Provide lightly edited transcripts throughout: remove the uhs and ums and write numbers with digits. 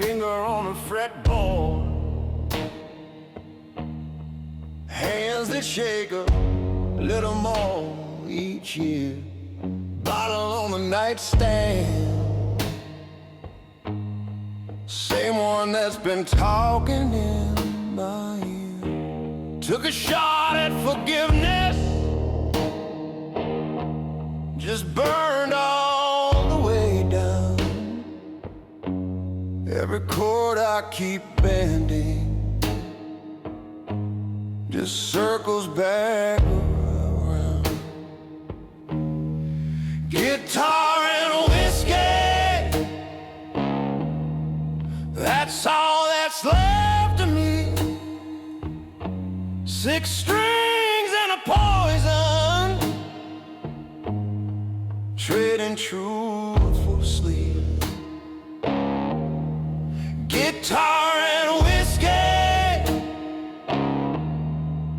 finger on the fretboard, hands that shake a little more each year, bottle on the nightstand, same one that's been talking in my ear. Took a shot at forgiveness, just burned all the way down. Every chord I keep bending just circles back around. Guitar and whiskey, that's all that's left of me. 6 strings and a poison, trading truthful sleep. Guitar and whiskey,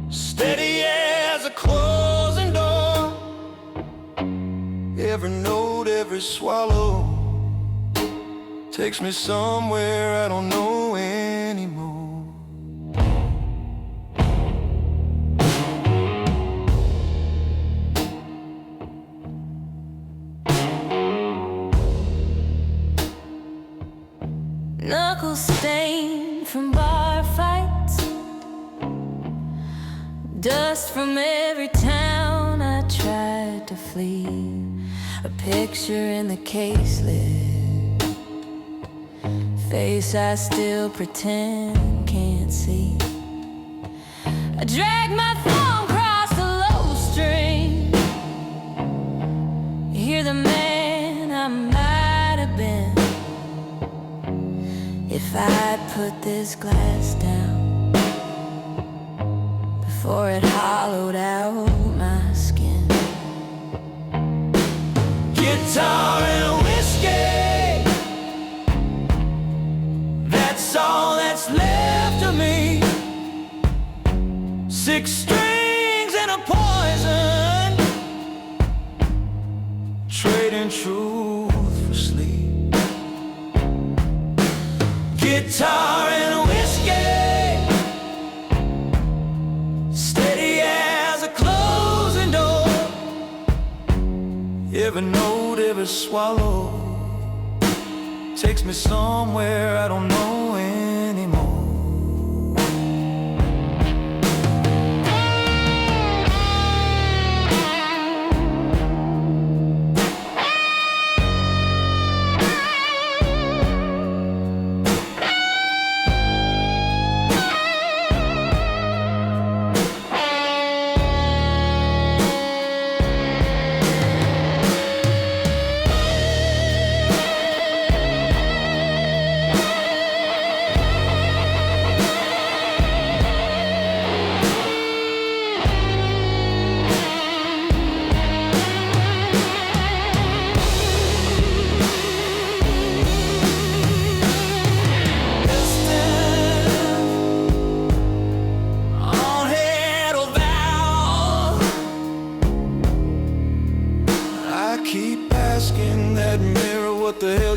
steady as a closing door. Every note, every swallow takes me somewhere I don't know anymore. Knuckles stained from bar fights, dust from every town I tried to flee. A picture in the case list, face I still pretend can't see. I drag my thumb across the low string, hear the man I might have been. If I'd put this glass down before it hollowed out my skin. Guitar and whiskey, that's all that's left of me. 6 strings and a poison, trading truth for sleep. Guitar and whiskey, steady as a closing door. Every note, every swallow takes me somewhere I don't know anymore.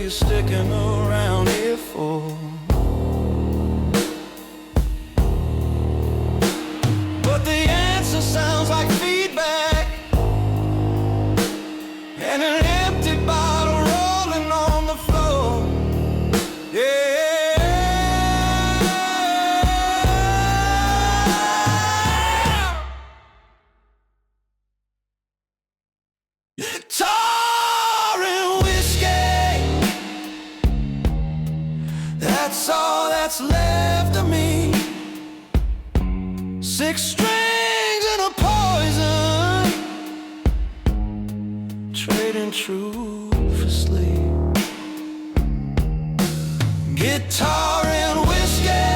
Sticking around here for? But the answer sounds like feedback and an empty bottle rolling on the floor. Yeah. Guitar and whiskey, that's all that's left of me. 6 strings and a poison, trading truth for sleep. Guitar and whiskey,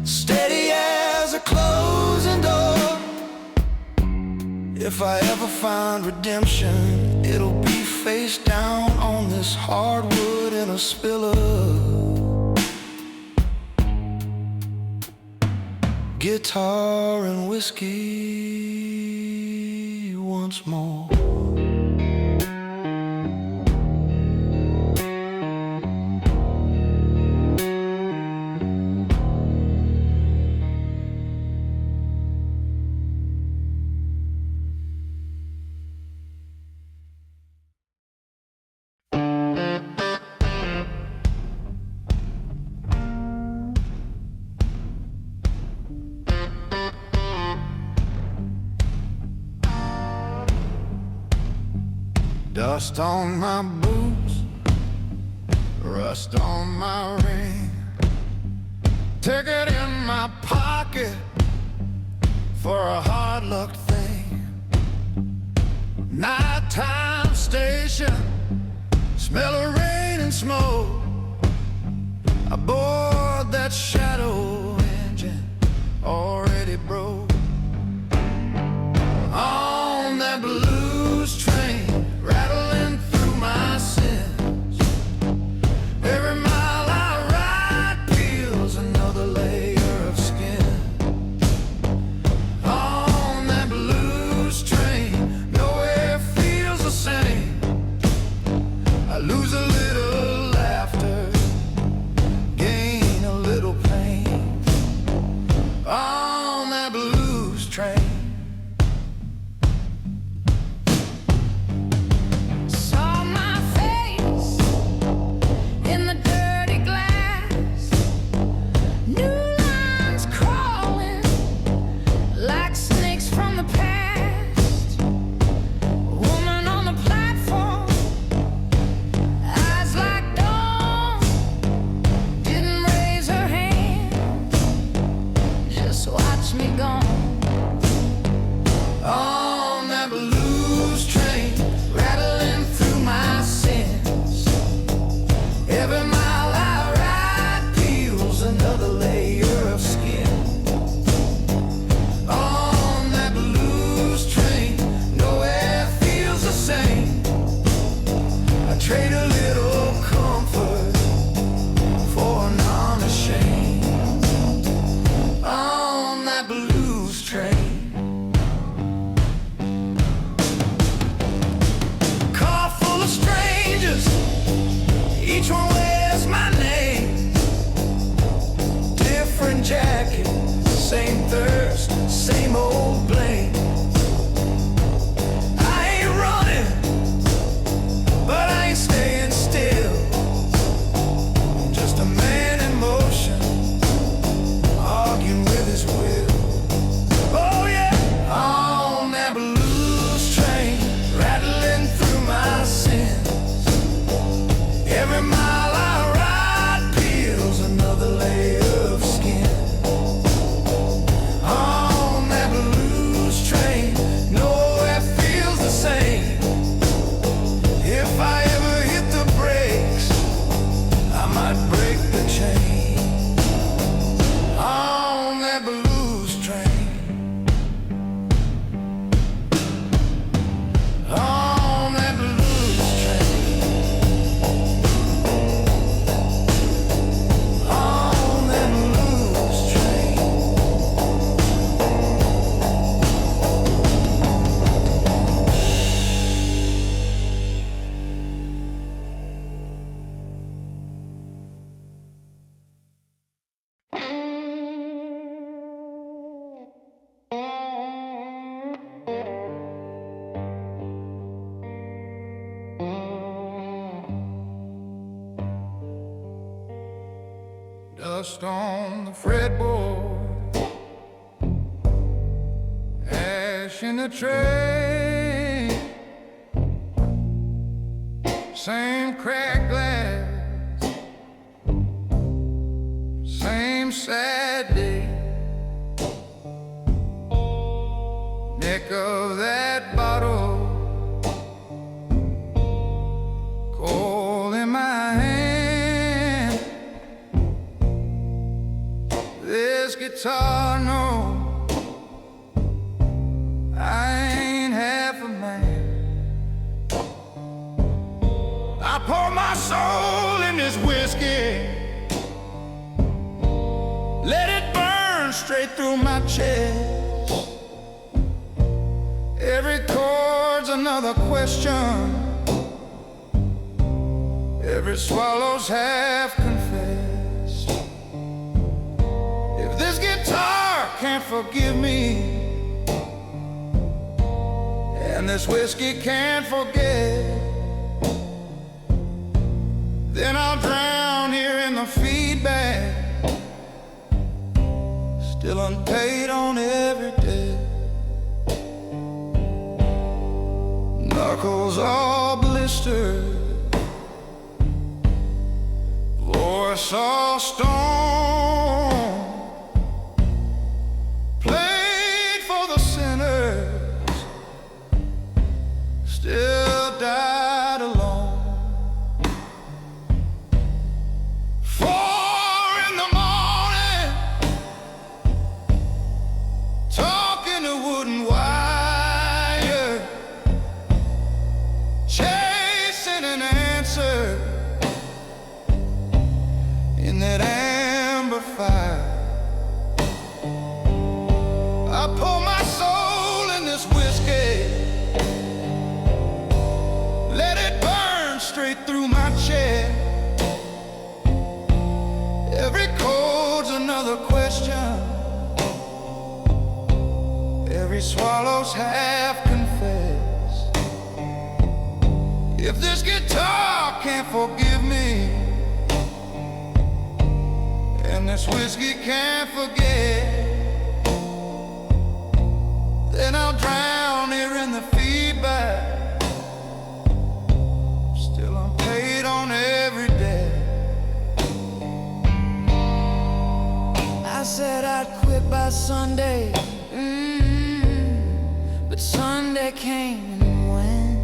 steady as a closing door. If I ever find redemption, it'll be face down on this hardwood in a spiller. Guitar and whiskey once more. Dust on my boots, rust on my ring, ticket in my pocket for a hard luck thing. Nighttime station, smell of rain and smoke. Aboard that shadow engine, already broke. On that blues train, rattling through my sins. Every mile I ride peels another layer of skin. On that blues train, nowhere feels the same. I lose a little laughter, gain a little pain. On that blues train. Same thirst, same old blame. I ain't running, but I ain't staying still. Just a man in motion, arguing with his will. Oh yeah, on that blues train, rattling through my sins. Every mile I ride peels another layer of skin. On that blues train, nowhere feels the same. If I ever hit the brakes, I might break the chain. On that blues train. On that blues train. On that blues train. Dust on the fretboard, ash in the tray, same cracked glass, same sad day. Neck of that bottle, cold in my hand. This guitar, no, I ain't half a man. I pour my soul in this whiskey, let it burn straight through my chest. Every chord's another question, every swallow's half confessed. If this guitar can't forgive me, and this whiskey can't forget, then I'll drown here in the feedback, still unpaid on every debt. Knuckles all blue, blistered, voice all stone, played for the sinners, still died alone. 4 in the morning, talking to wooden wire, chasing an answer in that amber fire. I pour my soul in this whiskey, let it burn straight through my chest. Every chord's another question, every swallow's half confessed. If this guitar can't forgive me, and this whiskey can't forget, then I'll drown here in the feedback. Still I'm paid on every day. I said I'd quit by Sunday, but Sunday came and went.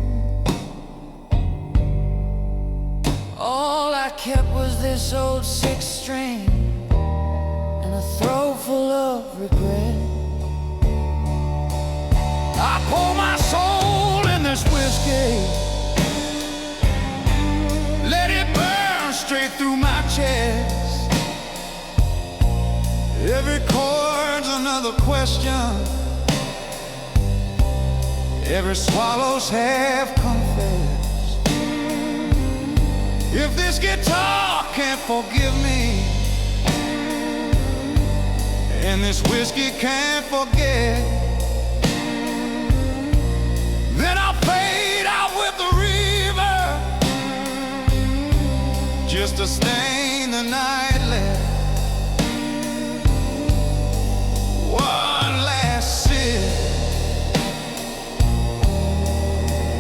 All I kept was this old 6-string and a throat full of regret. I pour my soul in this whiskey, let it burn straight through my chest. Every chord's another question, every swallow's half confessed. If this guitar can't forgive me, and this whiskey can't forget, then I'll fade out with the river, just to stain the night left. One last sip,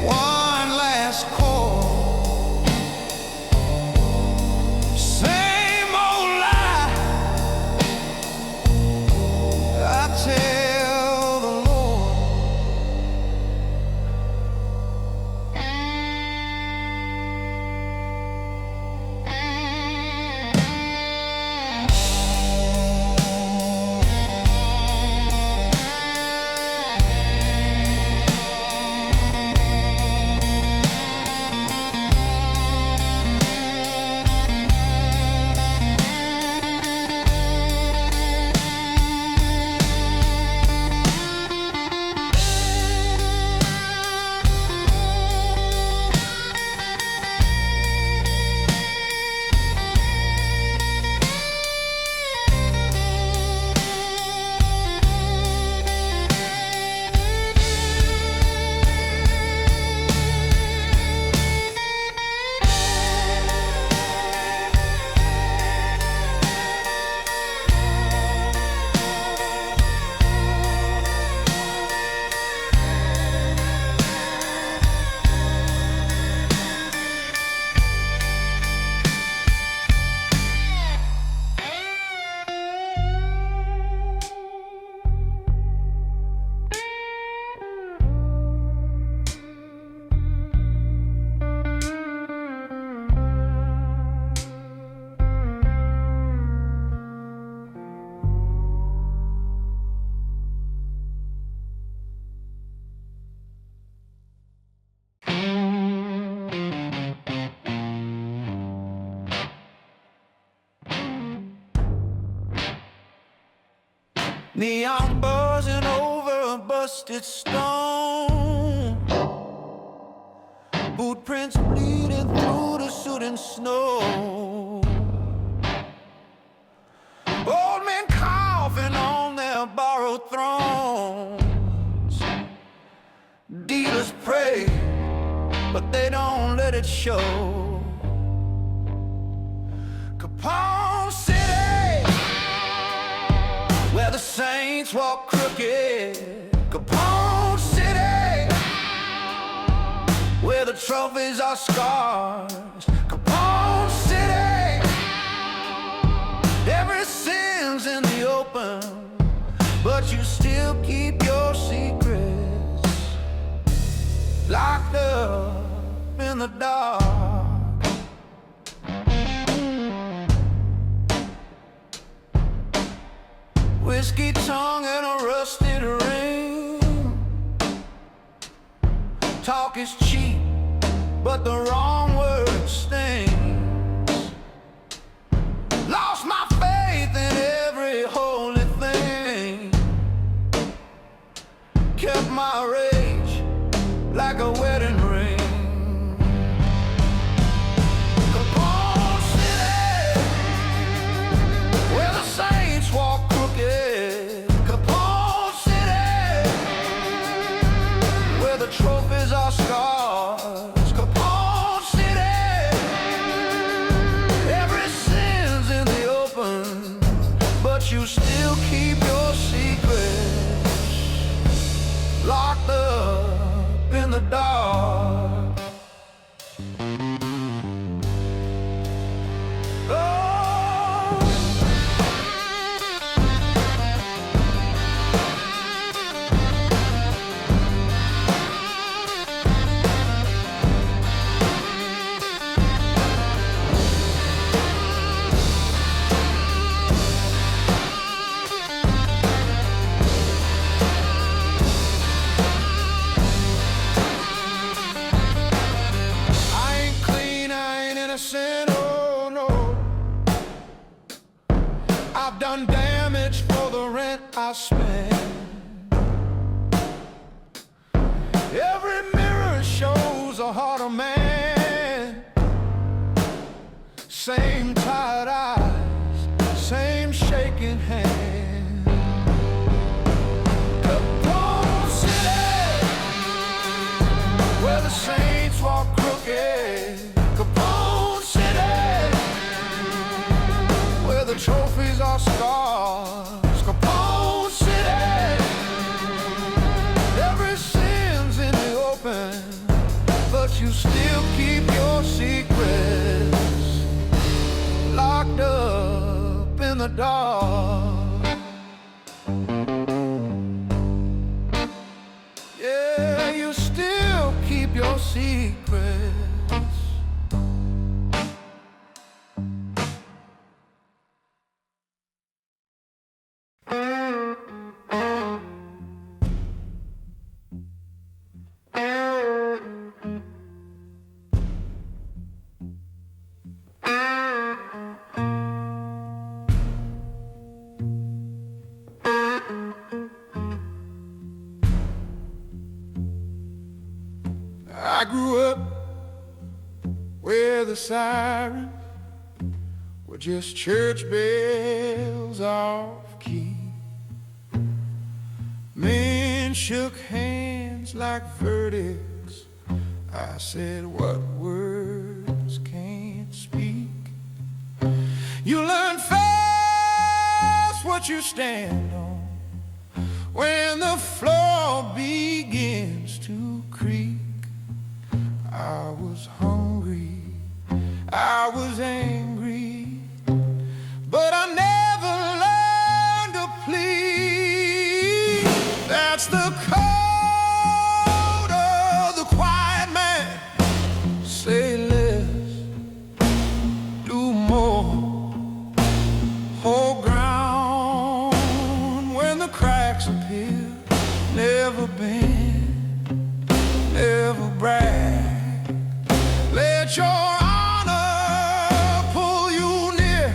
one last chord, same old lie I tell the Lord. Neon buzzing over a busted stone, boot prints bleeding through the soot and snow, old men coughing on their borrowed thrones. Dealers pray, but they don't let it show. Capone City, where the saints walk crooked. Capone City, where the the trophies are scars. Capone City, every sin's in the open, but you still keep your secrets locked up in the dark. Whiskey tongue and a rusted ring. Talk is cheap, but the wrong word stings. Lost my faith in every holy thing. Kept my rage like a wedding ring. Capone City, where the saints walk crooked. Capone City, where the trophies are scars. Capone City, every sin's in the open, but you still keep your secrets locked up in the dark. Oh no, I've done damage for the rent I spend. Every mirror shows a heart of man. Same tired eyes, same shaking hand. Capone City, where the saints walk crooked. Capone City, where the trophies are scars. Capone City, every sin's in the open, but you still keep your secrets locked up in the dark. Yeah, you still keep your secrets. I grew up where the sirens were just church bells off key. Men shook hands like verdicts. I said, what words can't speak? You learn fast what you stand on when the floor begins to creak. I was hungry, I was angry, but I never learned to plead. That's the code of the quiet man. Say less, do more, hold ground when the cracks appear. Never bend, never brag. Let your honor pull you near.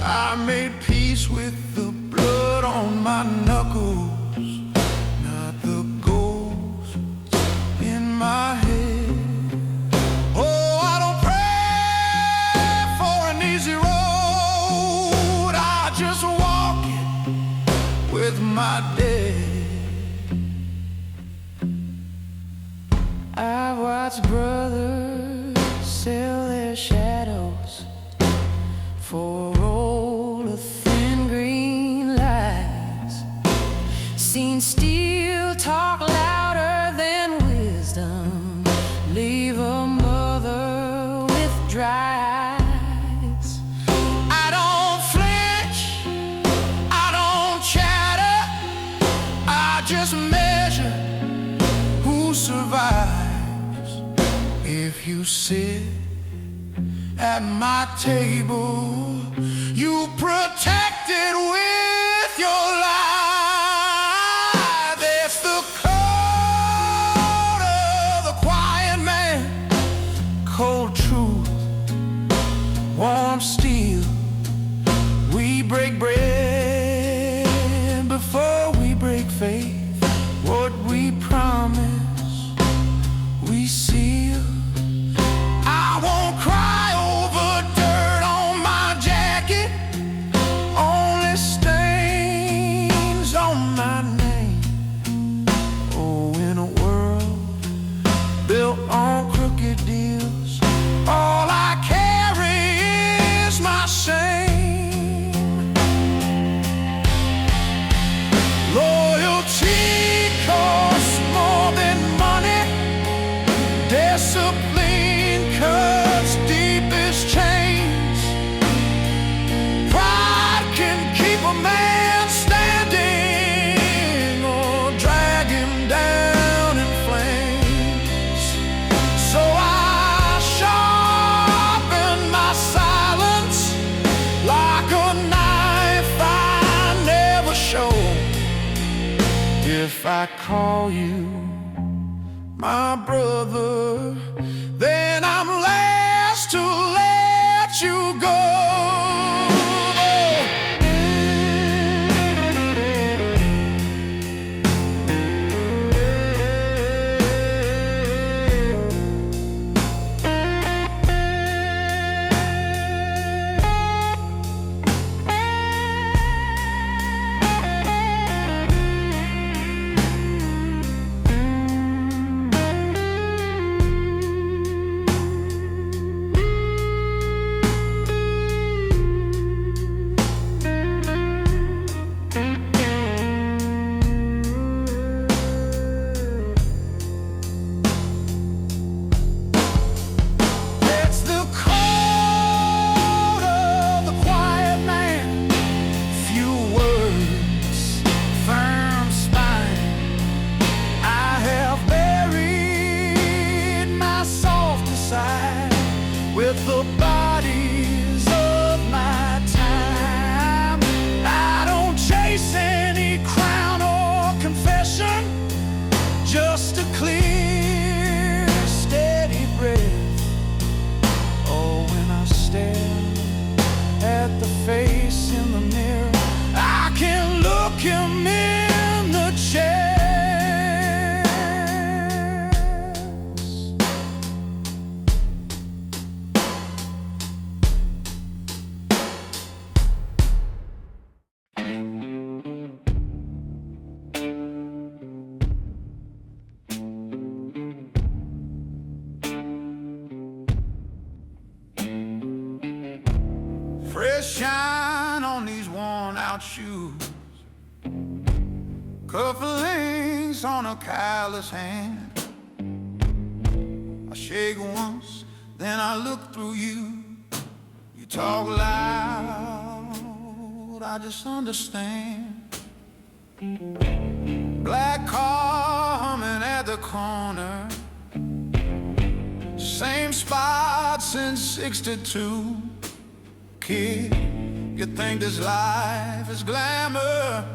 I made peace with the blood on my knuckles, not the ghost in my head. Oh, I don't pray for an easy road. I just walk it with my dead. I've watched brothers sell their shadows for a roll of thin green lies. Seen steel talk louder than wisdom, leave a mother with dry eyes. I don't flinch, I don't chatter, I just measure who survives. If you sit at my table, you protect it with your life. It's the code of the quiet man, cold truth, warm steel. We break bread before we break faith. What we promise, we seal. I won't cry over dirt on my jacket, only stains on my name. Oh, in a world built on crooked deals, all I carry is my shame. Loyalty costs more than money, discipline cuts deepest chains. Pride can keep a man standing or drag him down in flames. So I sharpen my silence like a knife I never show. If I call you my brother, then I'm last to let you go. It's the code of the quiet man. Few words, firm spine. I have buried my softer side with the bodies of my time. I don't chase any crown or confession, just a clear, steady breath. Oh, when I stare at the face in the mirror, I can look him in the chest. Fresh shine on these worn out shoes, cufflinks on a callous hand. I shake once, then I look through you. You talk loud, I just understand. Black car humming at the corner, same spot since 62. Kid, you think this life is glamour?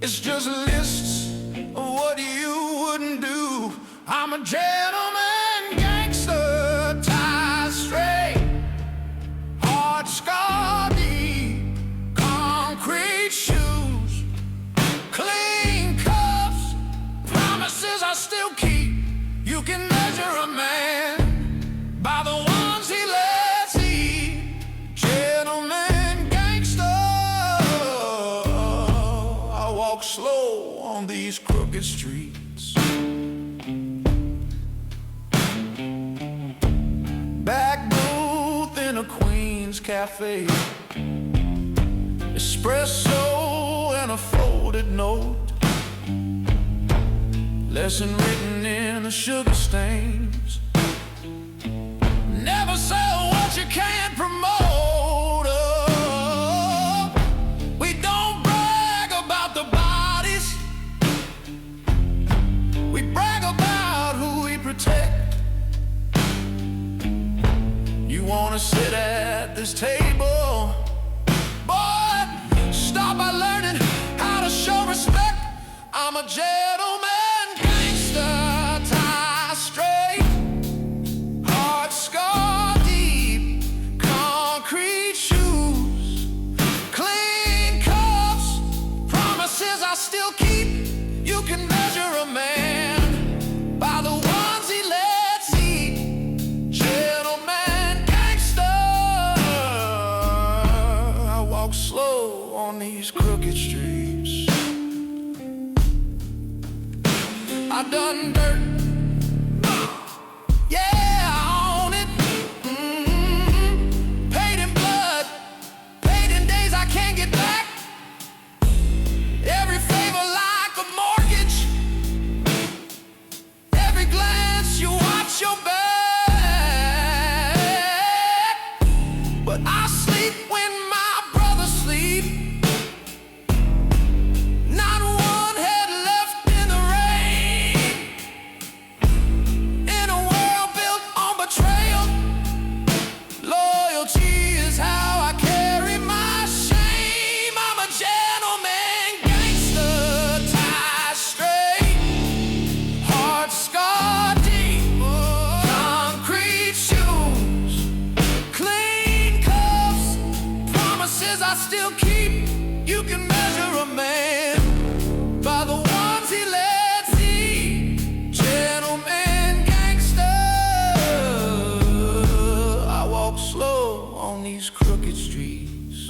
It's just lists of what you wouldn't do. I'm a gentleman, gangster, tie straight, hard scar deep, concrete shoes, clean cuffs, promises I still keep. You can measure a man by the ones he lets eat. Gentleman, gangster, I walk slow on these crooked streets. Back booth in a Queen's cafe, espresso and a folded note, lesson written in the sugar stains. wanna sit at this table, boy, start by learning how to show respect. I'm a gentleman, gangster, tie straight, heart scar deep, concrete shoes, clean cups, promises I still keep. You can measure a man by the ones he lets eat. Gentleman, gangster, I walk slow on these crooked streets. I done dirt, yeah, I own it. Paid in blood, paid in days I can't get back. Every favor like a mortgage, every glance you watch your back. But I sleep when my brothers sleep. Not one head left in the rain. In a world built on betrayal, loyalty is how I carry my shame. I'm a gentleman, gangster, tie straight, heart scar deep, concrete shoes, clean cuffs, promises I still keep. You can measure a man by the ones he lets eat. Gentleman, gangster, I walk slow on these crooked streets.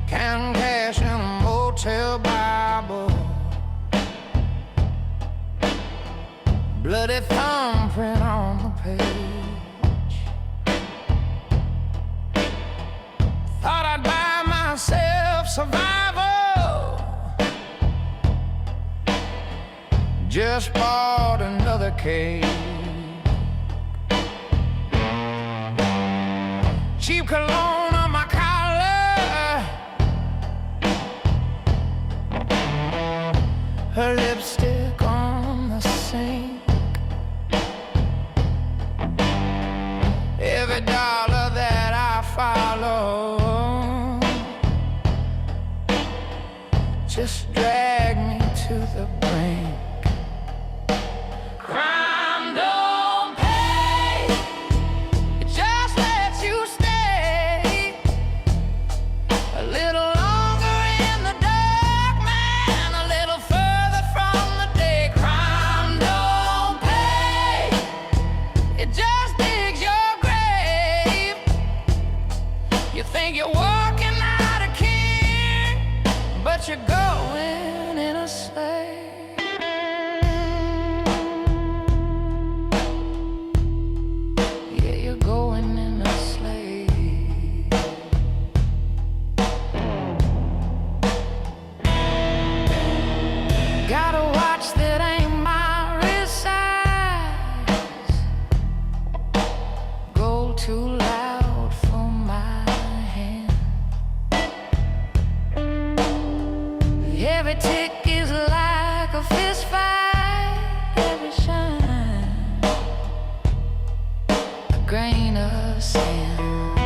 Counting cash in a motel Bible, bloody thumbprint on the page. Thought I'd buy myself survival, just bought another cage. Cheap cologne on my collar, her lipstick on the sink. Every dollar that I follow just drag me to the brink. Crime don't pay, it just lets you stay a little longer in the dark, man, a little further from the day. Crime don't pay, it just digs your grave. You think you're walking out a king, but you're going in a slave. every tick is like a fist fight. Every shine, a grain of sand.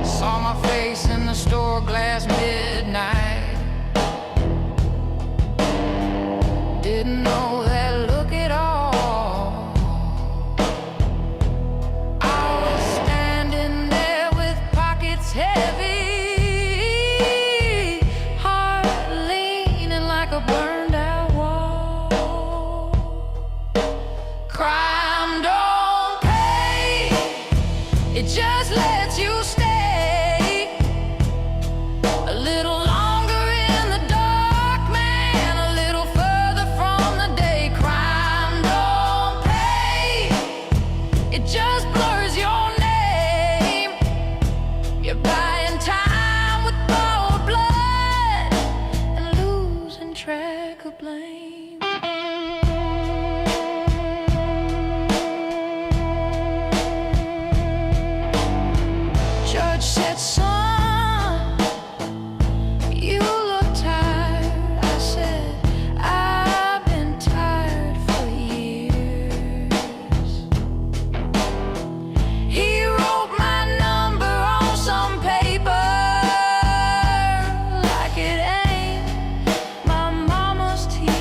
Saw my face in the store glass midnight. Didn't know that look at all. I was standing there with pockets heavy, heart leaning like a burned out wall. Crime don't pay, it just lets you stay a little longer in the dark, man, a little further from the day. Crime don't pay, it just blurs your name. You're buying time with borrowed blood and losing track of blame. Judge said, son, you look tired. I said, I've been tired for years. He wrote my number on some paper like it ain't my mama's teeth.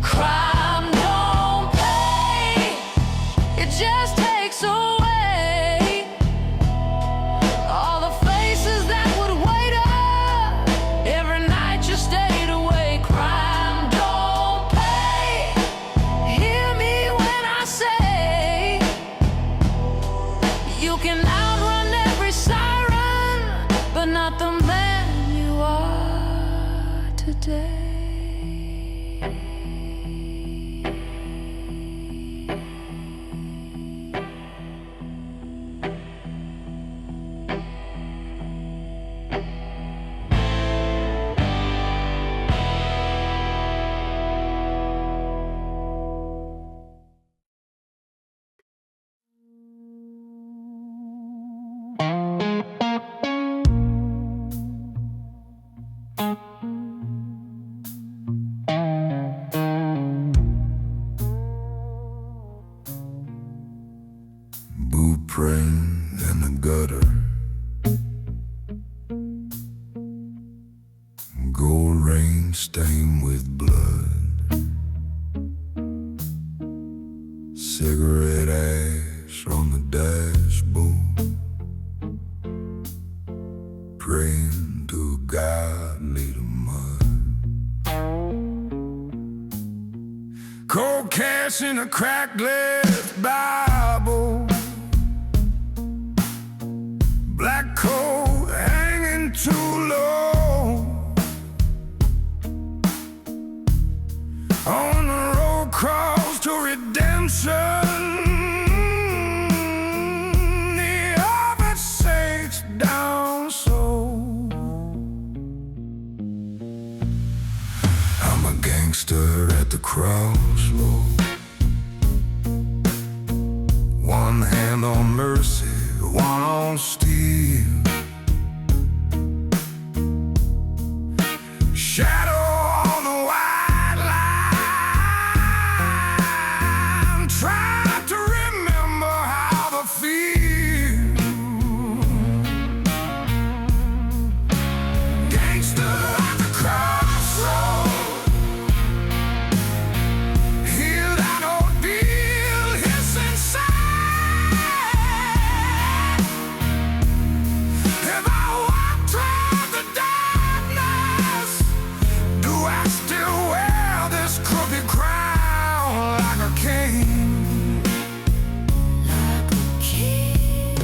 Crime don't pay, it just takes away all the faces that would wait up every night you stayed away. Crime don't pay, hear me when I say you can outrun every siren, but not the man you are today. Boot print in the gutter, gold rain stained with blood, cigarette ash on the dashboard, praying to a God made of mud. Cold cash in a cracked left Bible, black coat hanging too low, on the road cross to redemption. The office sakes down so. I'm a gangster at the crossroad, one hand on mercy, one on steel. Shadow on the white line, trying to remember how to feel. Gangster at the crossroad, hear that ordeal hiss inside. If I walk toward the darkness, do I still wear this crooked crown like a king? Like a king.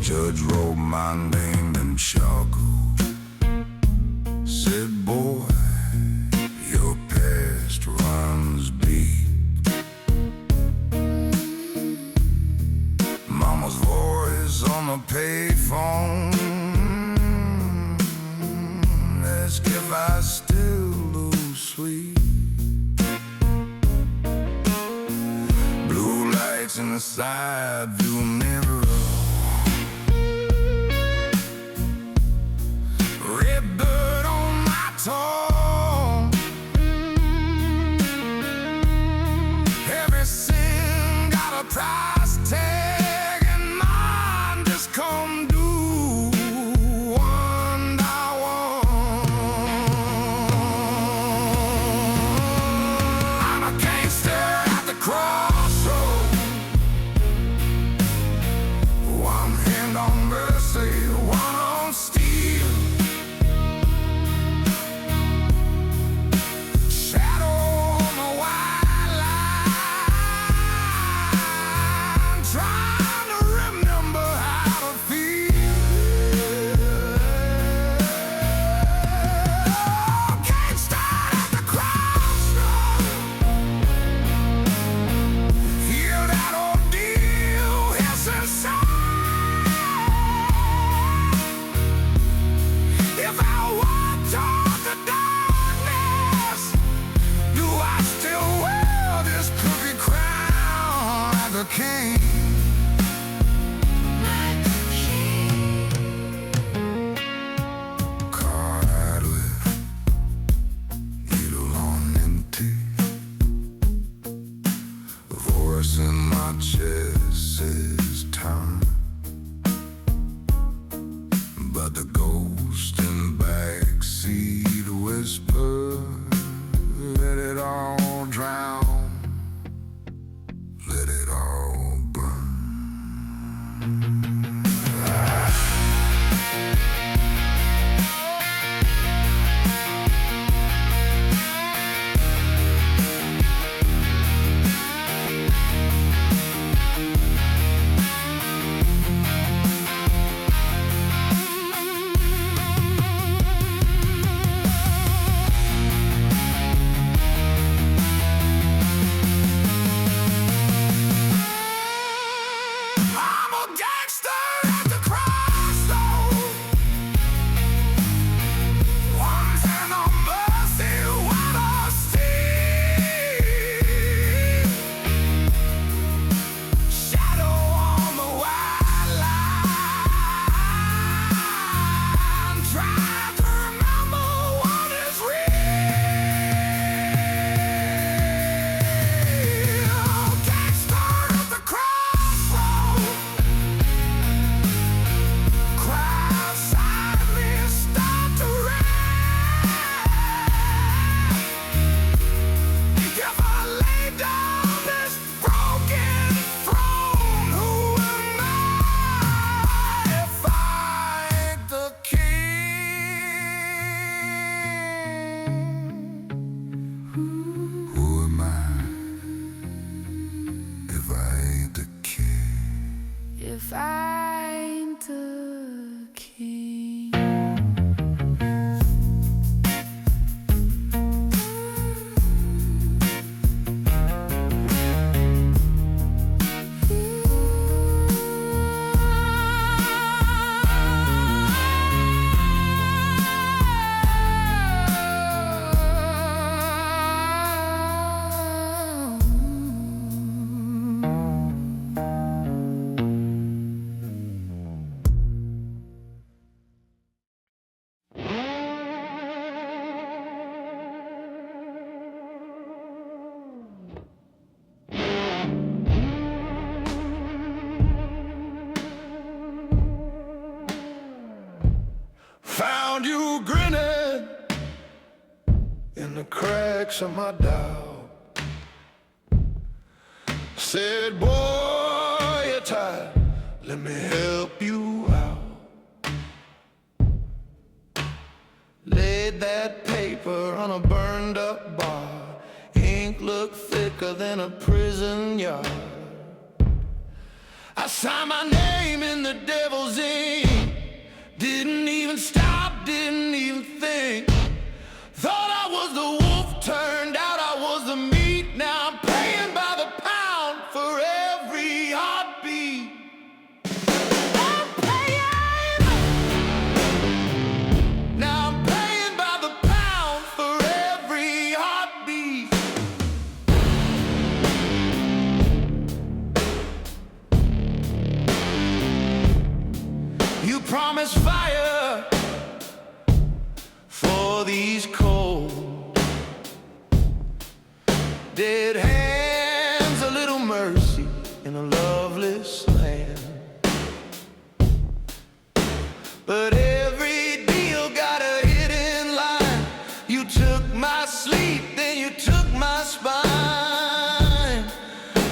Judge wrote my name in charcoal, said, boy, your past runs deep. Mama's voice on the a payphone. Ask if I still lose sweet. Blue lights in the side view mirror. Red bird on my tongue. Every sin got a price tag, and mine just come due one by one. I'm a gangster at the crossroad. One hand on mercy, one on steel. Shadow on the white line, trying to remember how to feel. Gangster at the crossroad. Hear that ordeal hiss inside. If I walk toward the darkness, do I still wear this crooked crown like a king? Car I'd with, needle on empty. The voice in my chest says time, but the ghost in backseat whisper, let it all drown, let it all burn. I'm a gangster at the crossroad. One hand on mercy, one on steel. Shadow on the white line, trying to remember what is real. Gangster at the crossroad. Crowd silently start to rap. If I lay down this broken throne, who am I if I ain't the king? Who am I if I ain't the king? If I ain't the king. Found you grinning in the cracks of my doubt. Said, boy, you're tired, let me help you out. Laid that paper on a burned up bar. Ink looked thicker than a prison yard. I signed my name in the devil's ink. Didn't even stop, didn't even think. Thought I was the wolf, turned out I was the meat. Now I'm paying by the pound for every heartbeat. I'm promise fire for these cold dead hands, a little mercy in a loveless land. But every deal got a hidden line. You took my sleep, then you took my spine.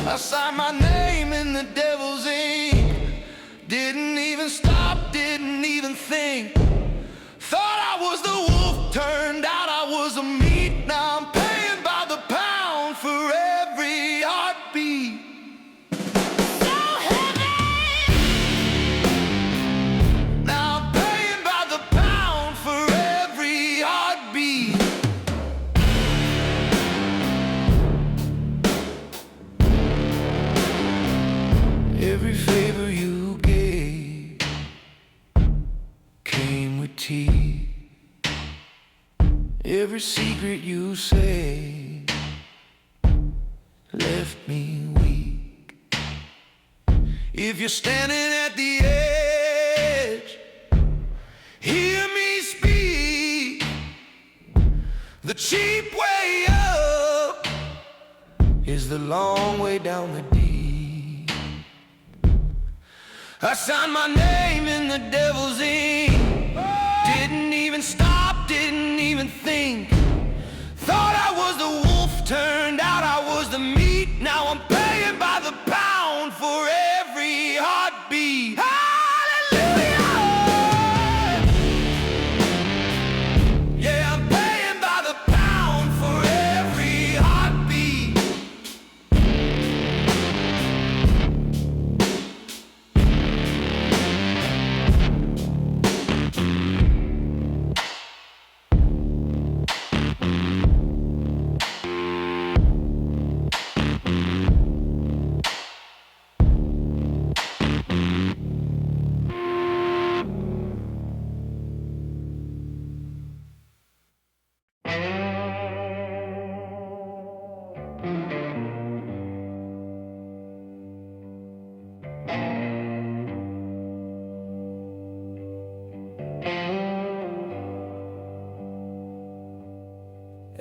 I signed my name in the devil's ink. Didn't even stop, didn't even think. Thought I was the wolf, turned out I was the meat. Now I'm paying by the pound for every heartbeat. So heavy. Now I'm paying by the pound for every heartbeat. Every favor you gave came with teeth. Every secret you say left me weak. If you're standing at the edge, hear me speak. The cheap way up is the long way down the deep. I signed my name in the devil's ink. Didn't even stop, didn't even think. Thought I was the wolf, turned out I was the meat. Now I'm paying by the pound for every heartbeat. Hallelujah! Yeah, I'm paying by the pound for every heartbeat.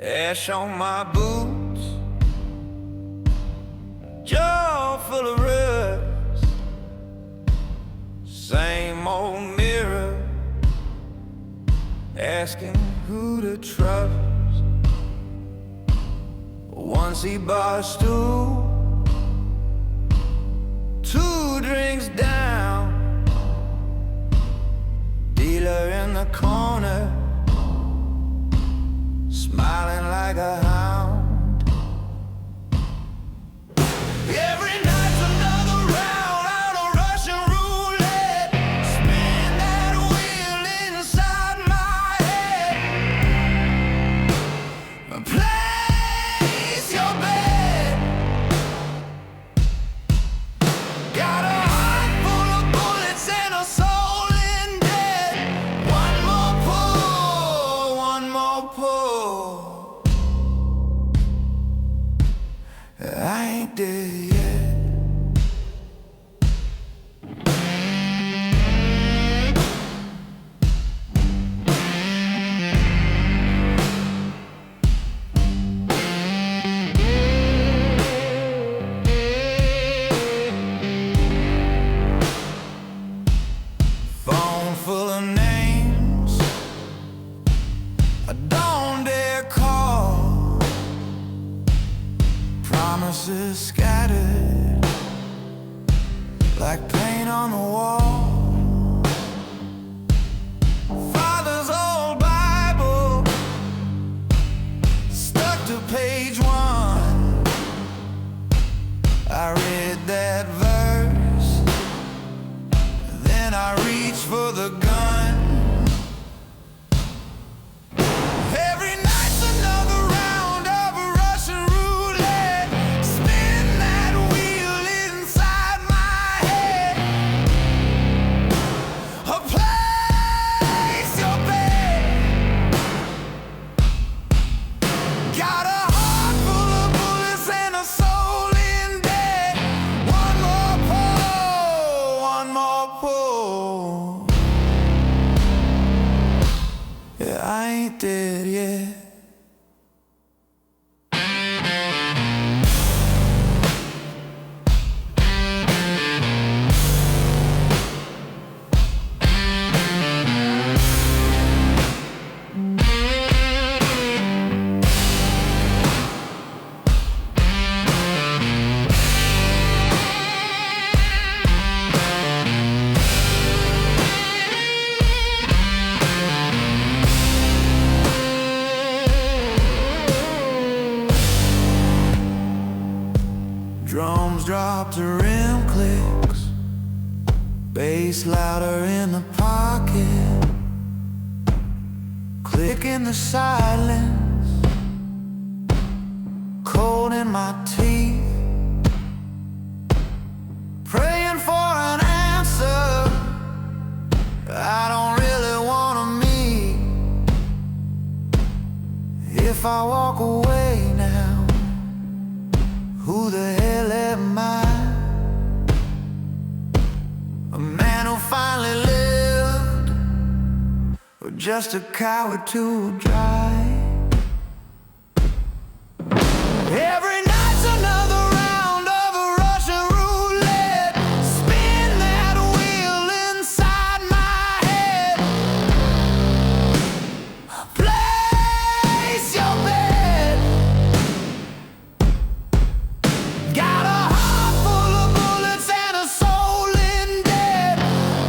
Ash on my boots, jaw full of rust. Same old mirror, asking who to trust. Once he bought a stool, 2 drinks down. Dealer in the corner, smiling like a hound. Every night's another round out of Russian roulette. Spin that wheel inside my head. Place your bet. Got a heart full of bullets and a soul in debt. One more pull, one more pull. I ain't dead yet. Phone full of names I don't dare call. Promises scattered like paint on the wall. Father's old Bible stuck to page 1. I read that verse, then I reached for the gun. Every night's another round of a Russian roulette. Spin that wheel inside my head. Place your bet. Got a heart full of bullets and a soul in debt. One more pull, one more pull. dead yet. Drums drop to rim clicks, bass louder in the pocket, click in the silence, cold in my teeth, praying for an answer I don't really wanna meet. If I walk away now, who the hell am I? A man who finally lived, or just a coward too dry? Every night's another round of a Russian roulette. Spin that wheel inside my head. Place your bet. Got a heart full of bullets and a soul in debt.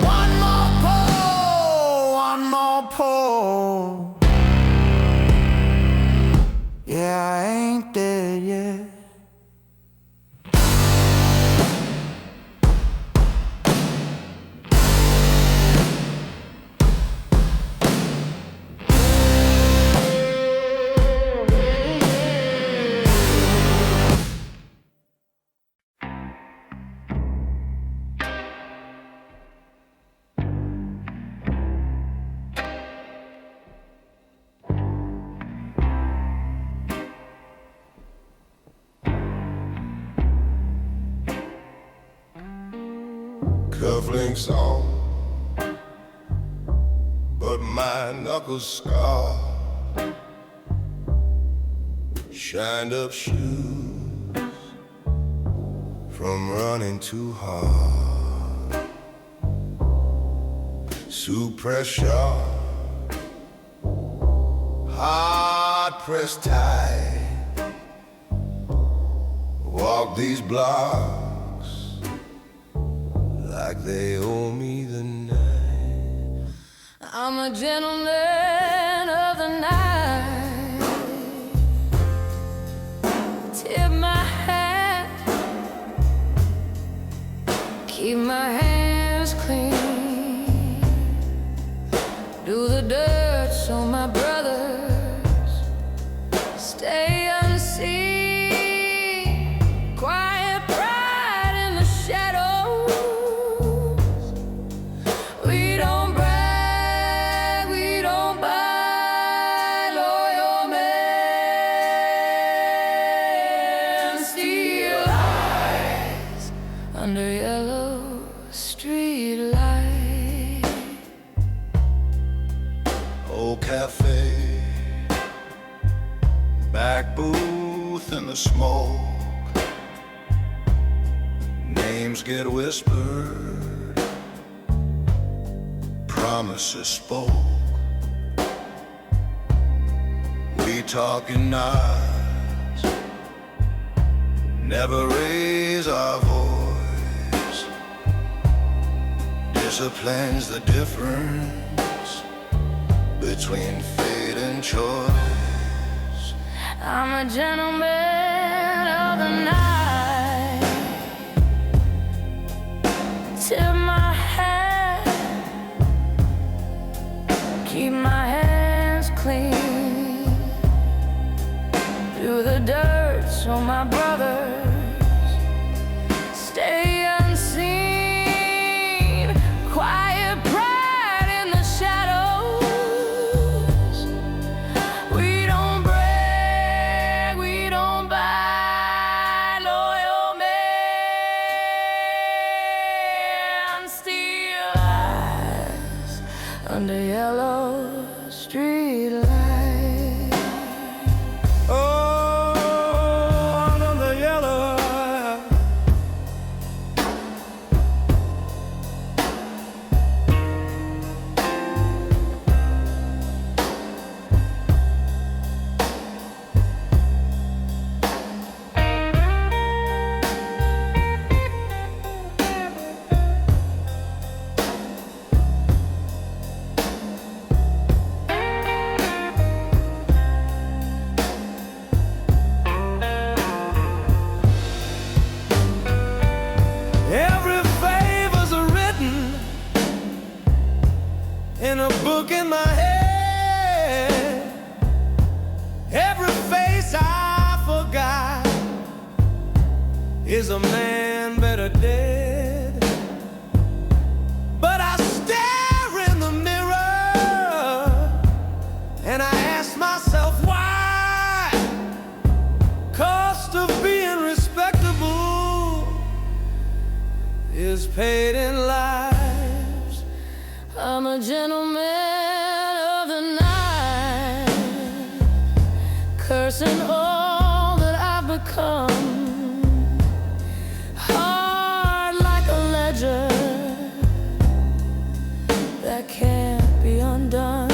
One more pull, one more pull. Yeah, I ain't dead yet. Cufflinks on, but my knuckles scar. Shined up shoes from running too hard. Suit press sharp, hard pressed tight. Walk these blocks like they owe me the night. I'm a gentleman of the night. Tip my hat, keep my hands clean, do the dirt so my brothers stay unseen. Quiet pride in the shadows. We don't brag, we don't buy. Loyal men steal eyes under yellow street light. Old cafe, back booth in the smoke. Names get whispered, promises spoke. We talking knives, never raise our voice. Discipline's the difference between fate and choice. I'm a gentleman of the night. Tip my hat, keep my hands clean, do the dirt so my brothers stay unseen. Quiet pride in the shadows. We don't brag, we don't buy. Loyal men steal eyes under yellow street lights. look in my head, every face I forgot is a man better dead. But I stare in the mirror and I ask myself why. Cost of being respectable is paid in lives. I'm a gentleman of the night, cursing all that I've become. Hard like a ledger that can't be undone.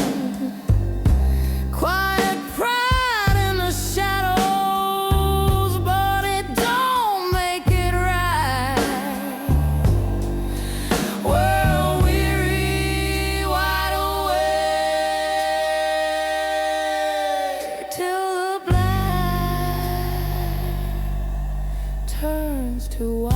Quiet pride in the shadows, but it don't make it right. Well, weary, wide awake till the black turns to white.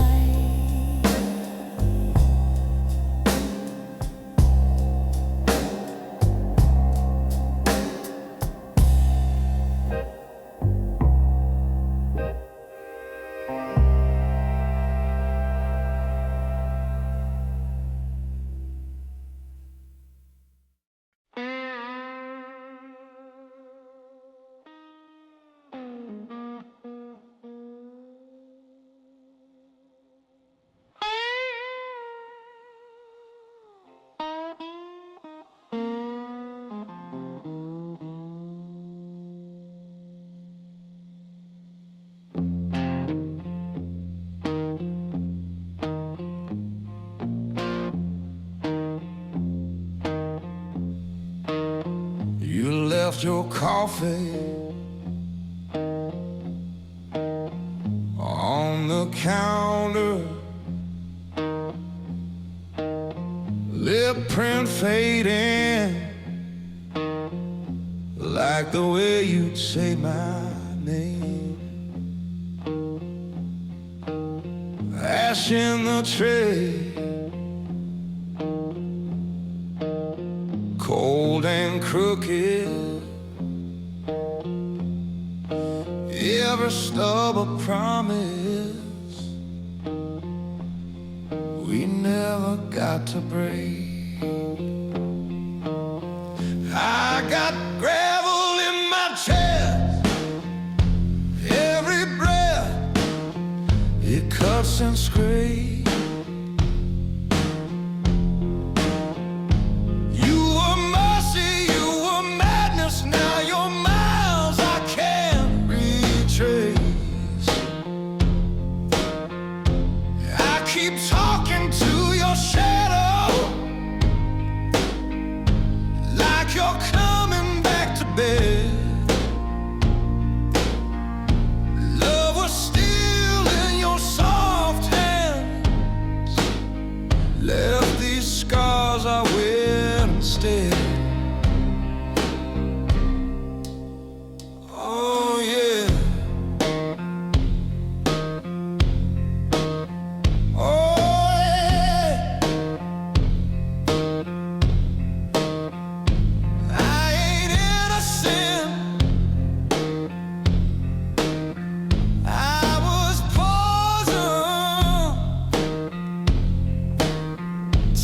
You left your coffee on the counter, lip print fading, like the way you'd say my name. Ash in the tray, cold and crooked. Every stub a promise we never got to break. I got gravel in my chest, every breath it cuts and scrapes.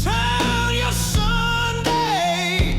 Turn your Sunday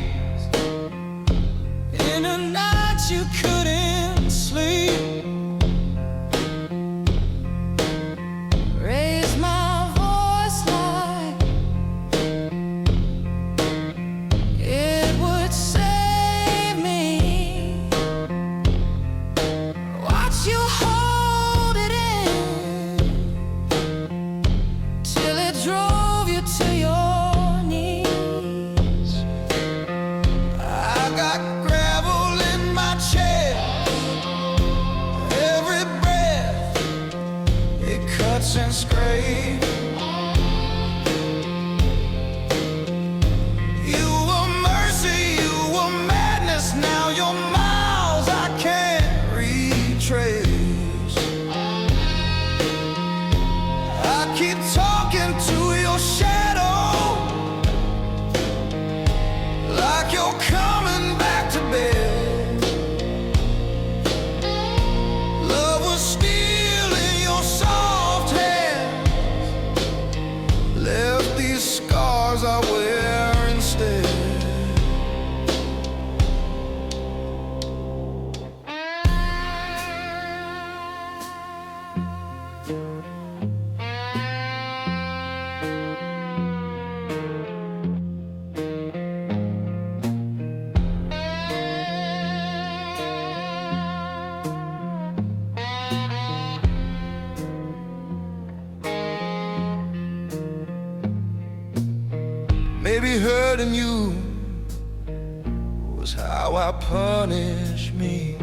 Maybe hurting you was how I punish me.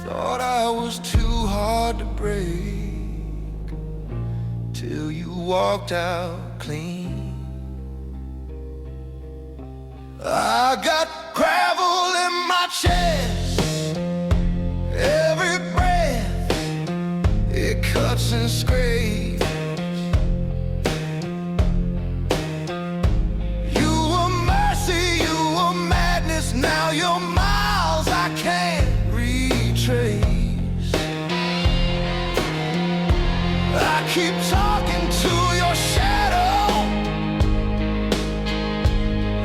Thought I was too hard to break till you walked out clean. I got gravel in my chest, every breath it cuts and scrapes. You were mercy, you were madness, now you're miles I can't retrace. I keep talking to your shadow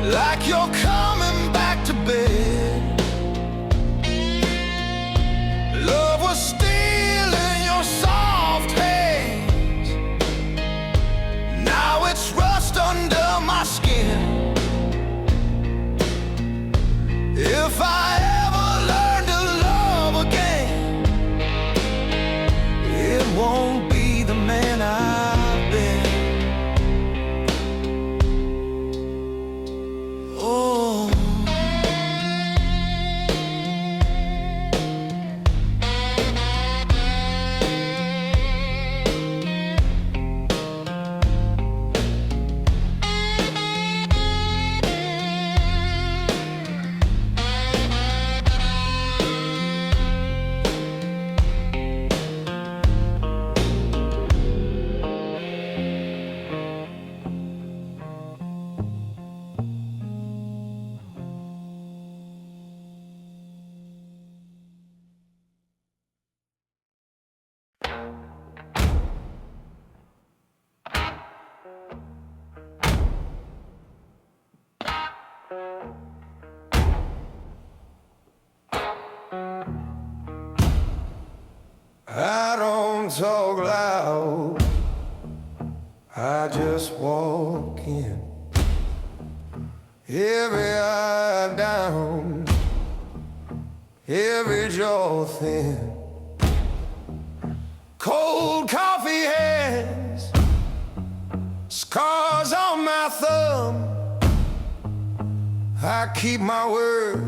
like you're coming back to bed. Love was still in your soft hands, now it's rust under my skin. If I ever learn to love again, it won't be the man I've been. Oh, I don't talk loud, I just walk in. Every eye down, every jaw thin. Cold coffee hands, scars on my thumb. I keep my word,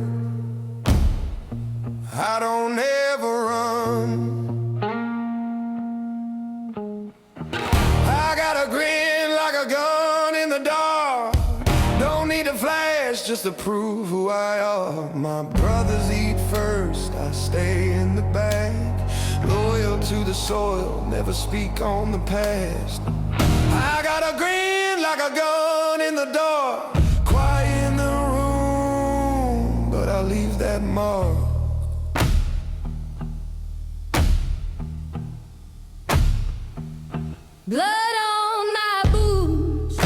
I don't ever run. I got a grin like a gun in the dark. Don't need a flash just to prove who I are. My brothers eat first, I stay in the back. Loyal to the soil, never speak on the past. I got a grin like a gun in the dark. Quiet in the room, but I leave that mark. Blood on my boots,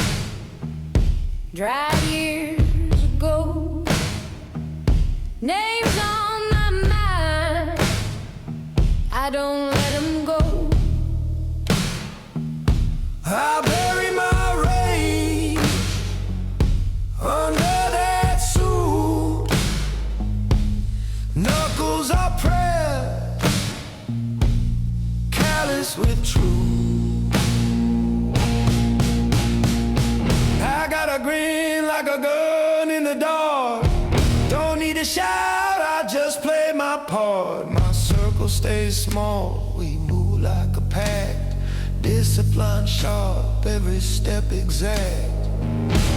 dry years ago. Names on my mind, I don't let them go. I bury my rage under that suit. Knuckles are pressed, callous with truth. I got a grin like a gun in the dark. Don't need to shout, I just play my part. My circle stays small, we move like a pact. Discipline sharp, every step exact.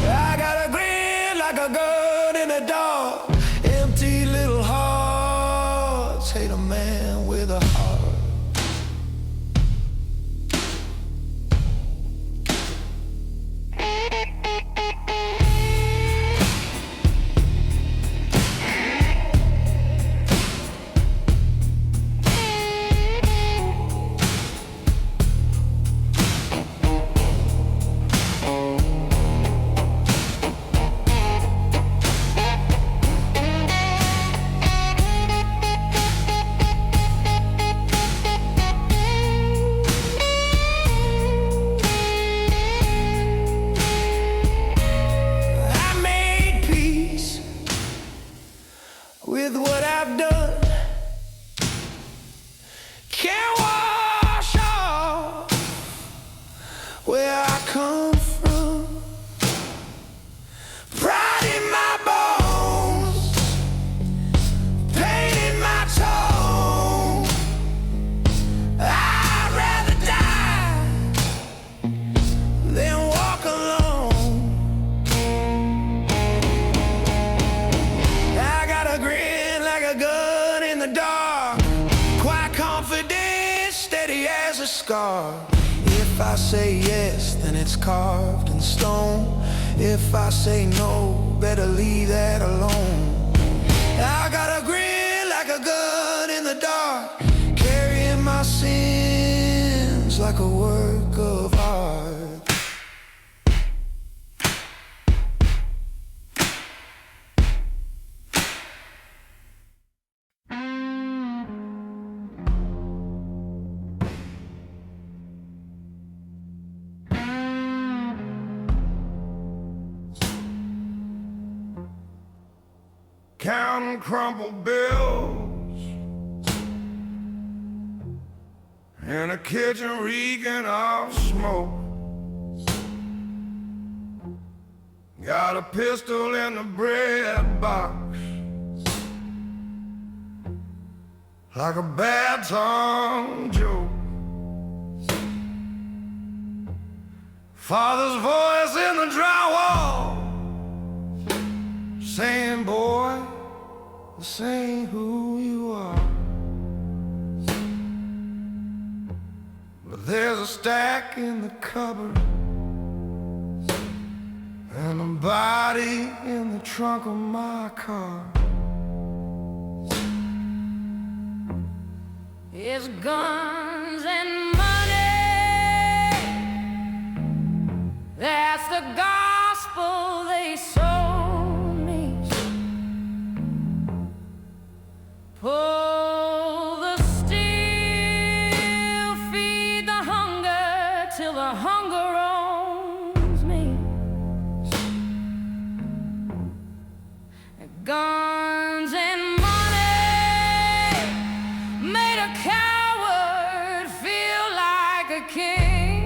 I got a grin like a gun in the dark. Empty little hearts hate a man with a heart. where I come from. Pride in my bones, pain in my toes. I'd rather die than walk alone. I got a grin like a gun in the dark, quite confident, steady as a scar. If I say yes, then it's carved in stone. If I say no, better leave that alone. I got a grin like a gun in the dark, carrying my sins like a work of art. Counting crumpled bills in a kitchen reeking of smoke. Got a pistol in the bread box, like a bad tongue joke. Father's voice in the drywall, saying, boy, this ain't who you are. But there's a stack in the cupboard and a body in the trunk of my car. It's guns and money, that's the gospel they sold me. Pull the steel, feed the hunger till the hunger owns me. Guns and money made a coward feel like a king.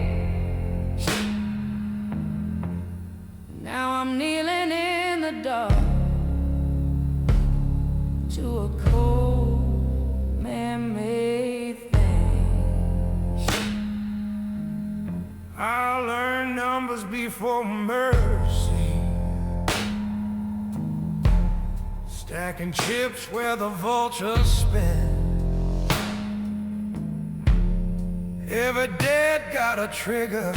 Now I'm kneeling in the dark to a cold man-made thing. I learned numbers before mercy, stacking chips where the vultures spin. Every dead got a trigger,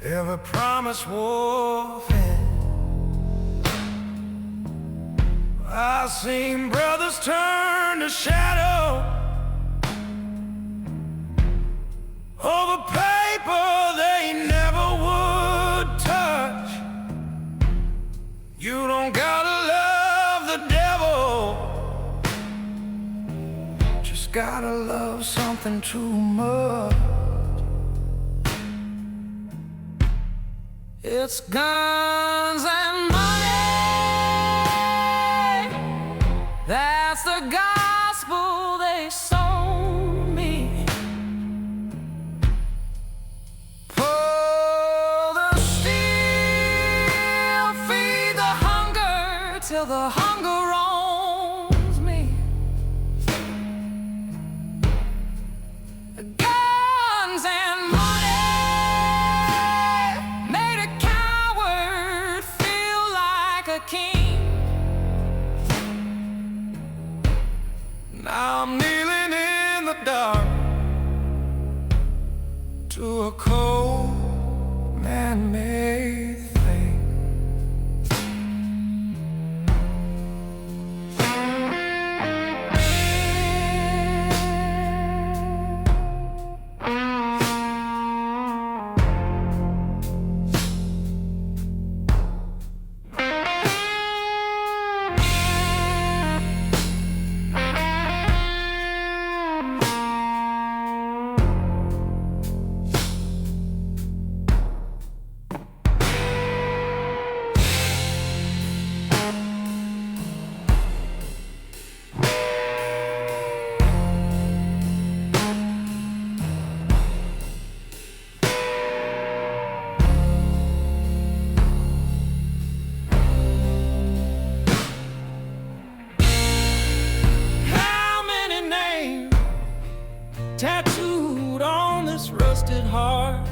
every promise wolf in. I've seen brothers turn to shadow over paper they never would touch. You don't gotta love the devil, just gotta love something too much. It's guns and money, that's the gospel they sold me. Pull the steel, feed the hunger till the hunger owns me. Guns and money made a coward feel like a king. Now I'm kneeling in the dark to a cold man-made thing. tattooed on this rusted heart.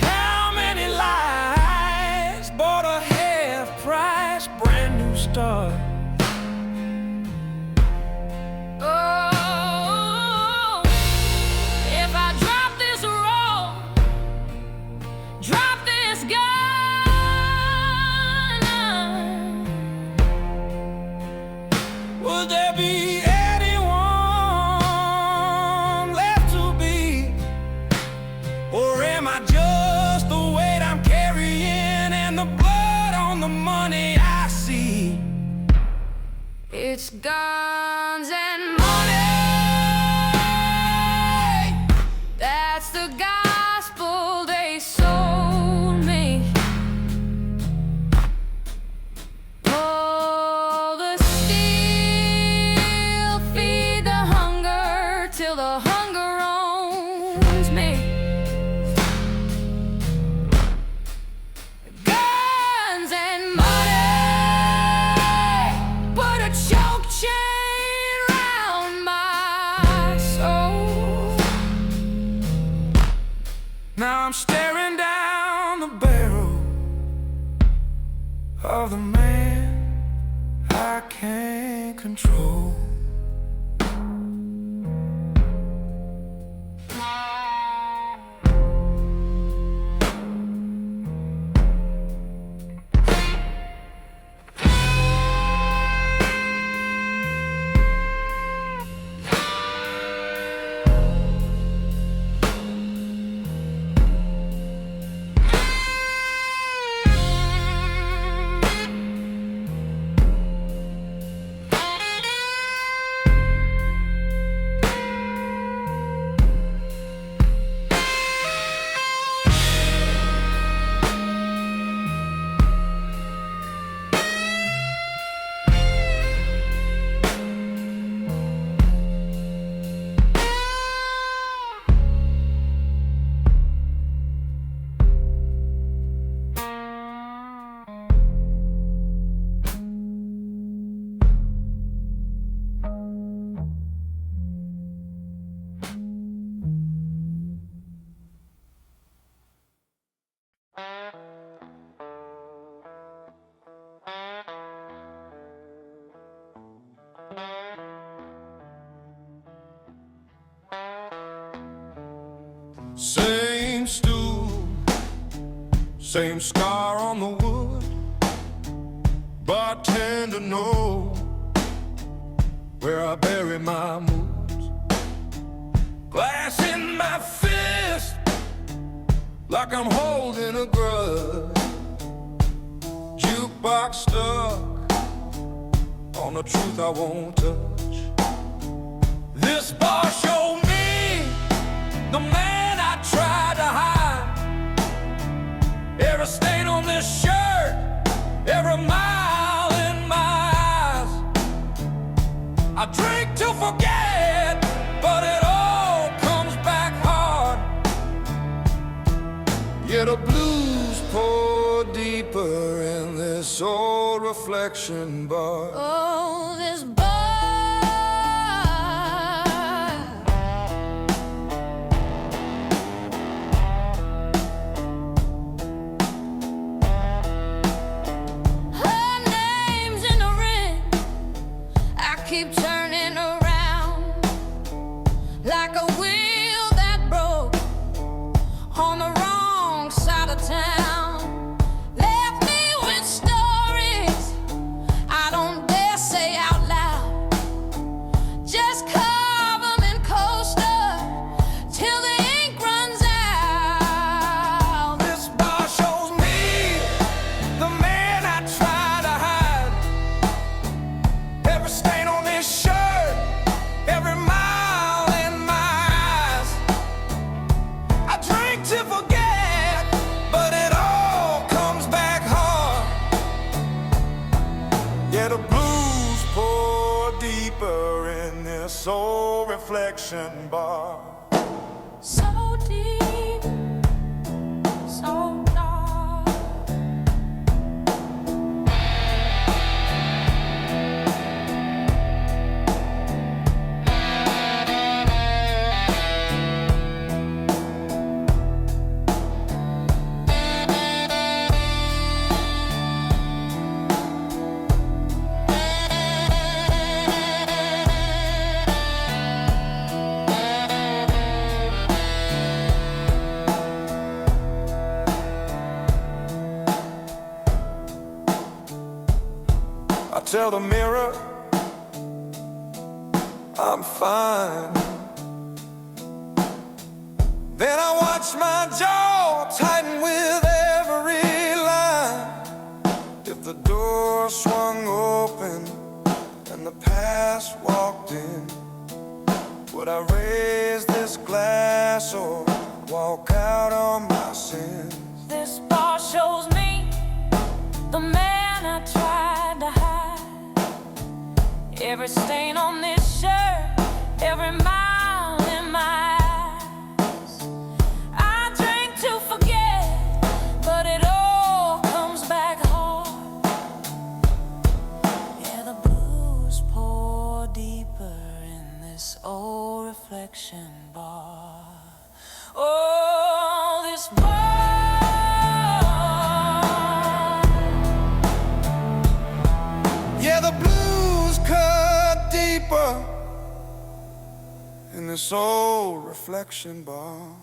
How many lies bought a half-price brand new start? Oh, if I drop this roll, drop this gun, would there be anyone left to be? Or am I just the weight I'm carrying and the blood on the money I see? It's guns and money. That's the gospel they sold me. Pull the steel, feed the hunger till the hunger owns me. Guns and money, put a choke chain round my soul. Now I'm staring down the barrel of the man I can't control. Same stool, same scar on the wood. Bartender know where I bury my moods. Glass in my fist, like I'm holding a grudge. Jukebox stuck on the truth I won't touch. This bar showed me the man I tried to hide. Every stain on this shirt, every mile in my eyes. I drink to forget, but it all comes back hard. Yeah, the blues pour deeper in this old reflection bar. Oh, this bar. Her name's in the ring. I keep turning around like a wheel that broke on the wrong side of town. Left me with stories I don't dare say out loud. Just carve them in coaster till the ink runs out. This bar shows me the man I try to hide. Every stain on this shirt, every mile in my eyes. I drink to forget, but it all comes back hard. Yeah, the blues pour deeper in this old reflection bar. So deep, so dark. tell the mirror I'm fine. Then I watch my jaw tighten with every line. If the door swung open and the past walked in, would I raise this glass or walk out on my sins? This bar shows me the man I tried to hide. Every stain on this shirt, every mile in my eyes. I drink to forget, but it all comes back hard. Yeah, the blues pour deeper in this old reflection bar. Oh, this bar. Yeah, the blues cut deeper in this old reflection bar.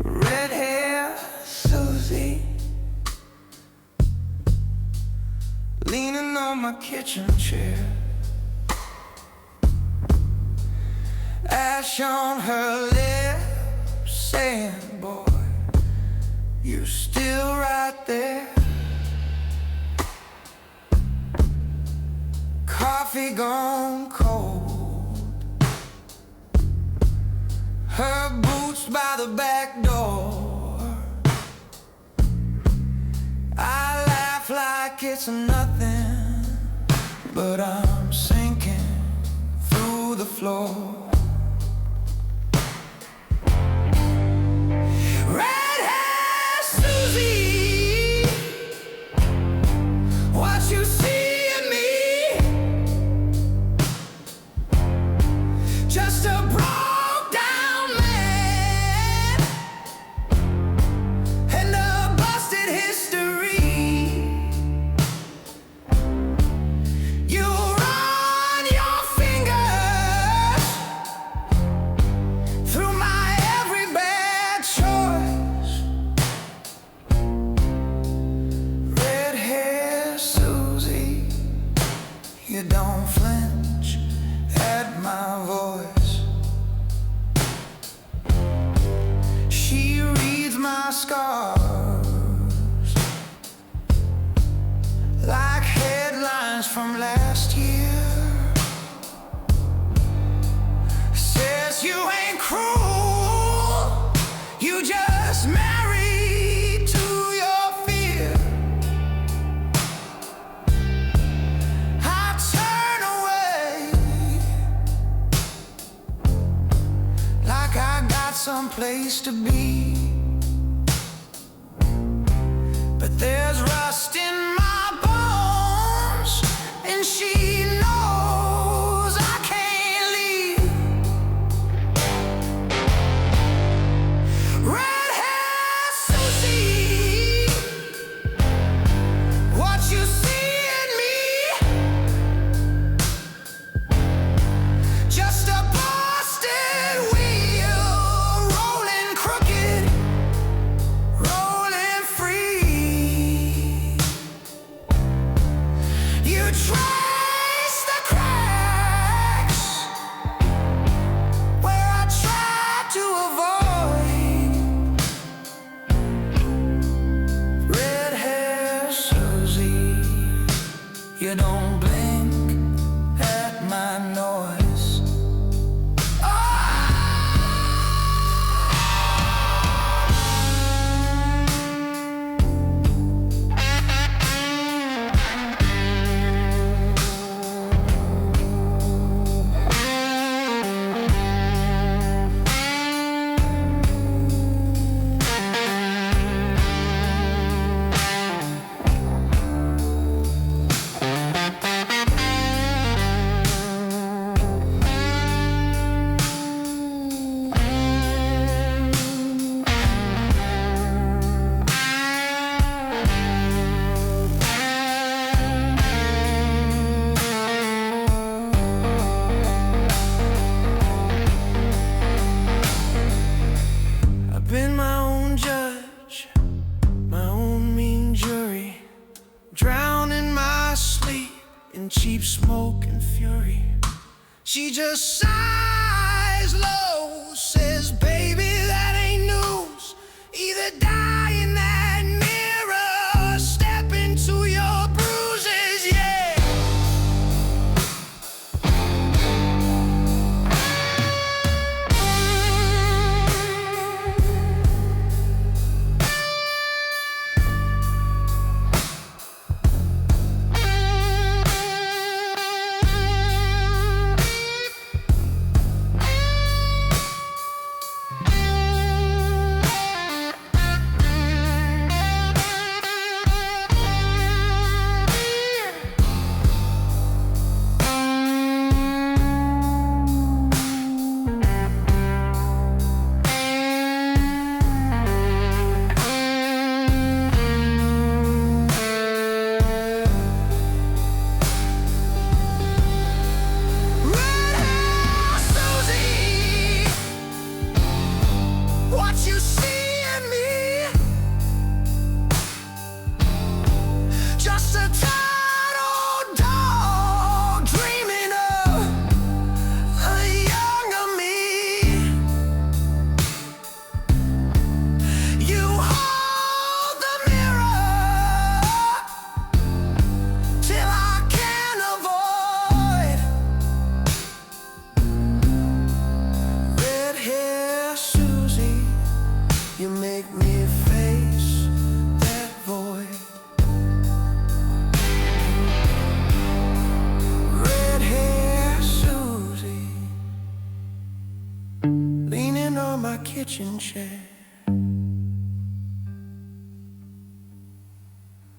Red hair Susie, leaning on my kitchen chair, ash on her lips, saying, boy, you're still right there. Coffee gone cold, her boots by the back door. I laugh like it's nothing, but I'm sinking through the floor. Red hair Susie, what you see in me? Just a broke down man and a busted history. You run your fingers through my every bad choice. Red hair Susie, you don't flinch at my voice. She reads my scars like headlines from last year. Says you ain't cruel, you just married to your fear. I turn away like I got someplace to be, but there's rust in my bones, and she knows I can't leave. Red hair Susie, what you see in me? Just a busted wheel rolling crooked She just sighs low, says, baby, that ain't news. Either die in that mirror or step into your bruises, yeah. Kitchen chair,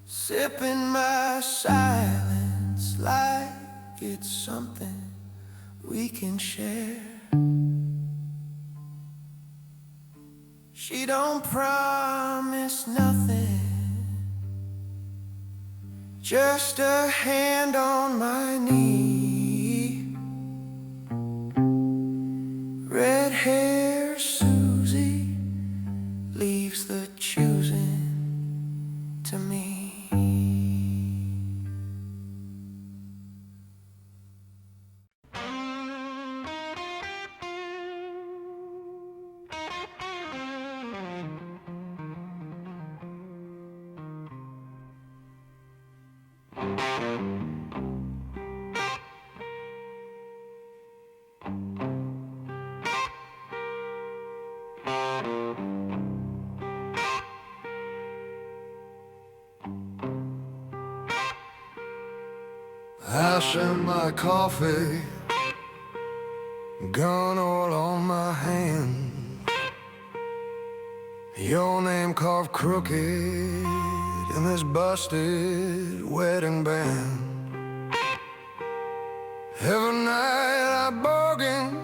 sipping my silence like it's something we can share. She don't promise nothing, just a hand on my knee. Red hair Susie leaves the choosing to me. Ice in my coffee, gun all on my hand, your name carved crooked in this busted wedding band. Every night I bargain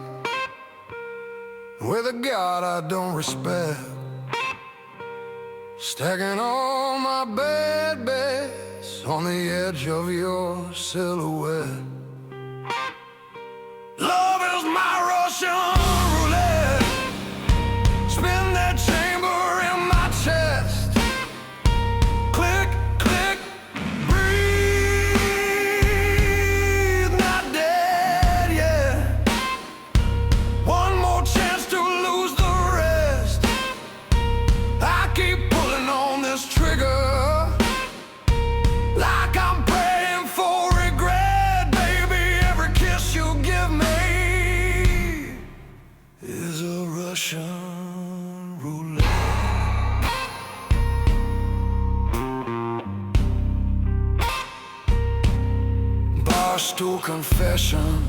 with a God I don't respect, stacking all my bad bets on the edge of your silhouette. Love is my Russian roulette, spin that chamber in my chest. Click, click, breathe, not dead yet. One more chance to lose the rest. I keep pulling on this trigger like I'm praying for regret. Baby, every kiss you give me is a Russian roulette. Barstool confession,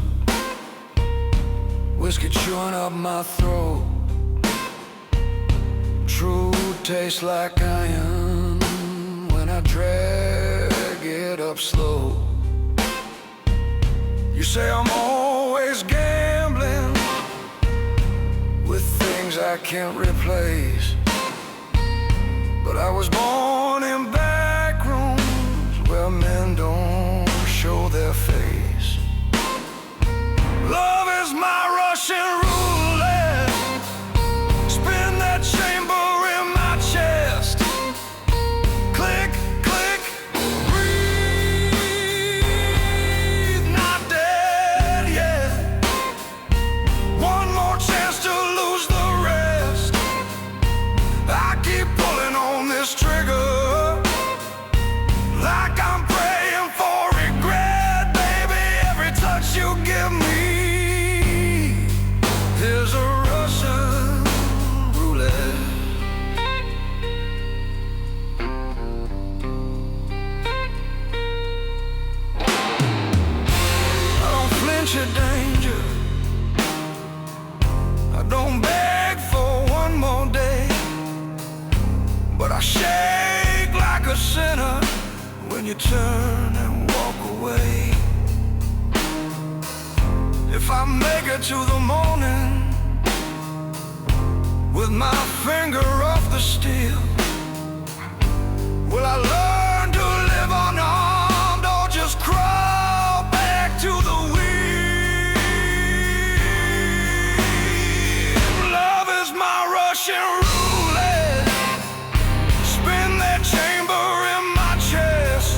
whiskey chewing up my throat. Truth tastes like iron when I drag it up slow. You say I'm always gambling with things I can't replace, but I was born in back rooms where men don't show their face. Love is my Russian roulette, spin that chamber in my chest. Click, click, breathe, not dead yet. you turn and walk away. If I make it to the morning with my finger off the steel, will I learn to live unarmed or just crawl back to the wheel? Love is my Russian roulette. Spin that chamber in my chest.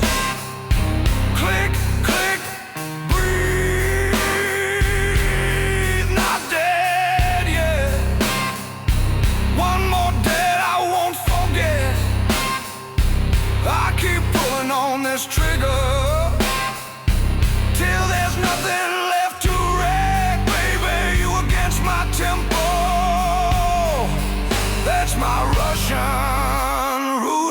Click, click, breathe. Not dead yet. One more dead I won't forget. I keep pulling on this trigger till there's nothing left to wreck. Baby, you against my tempo. That's my Russian roulette.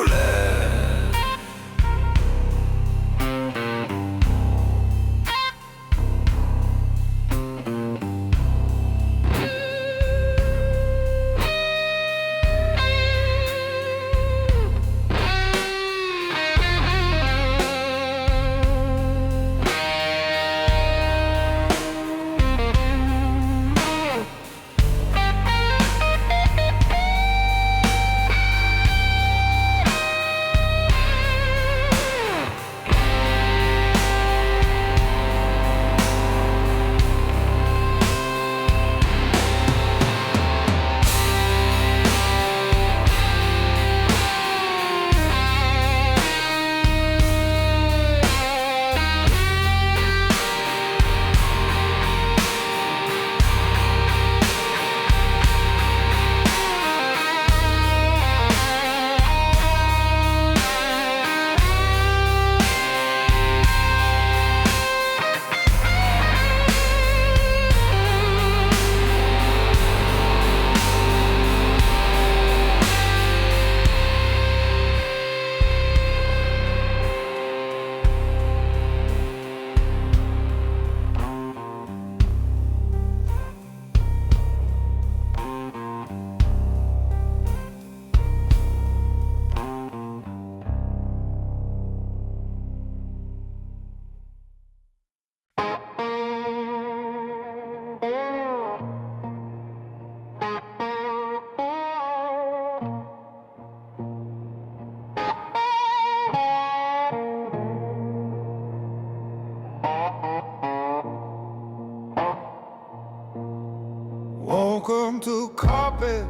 Welcome to carpet,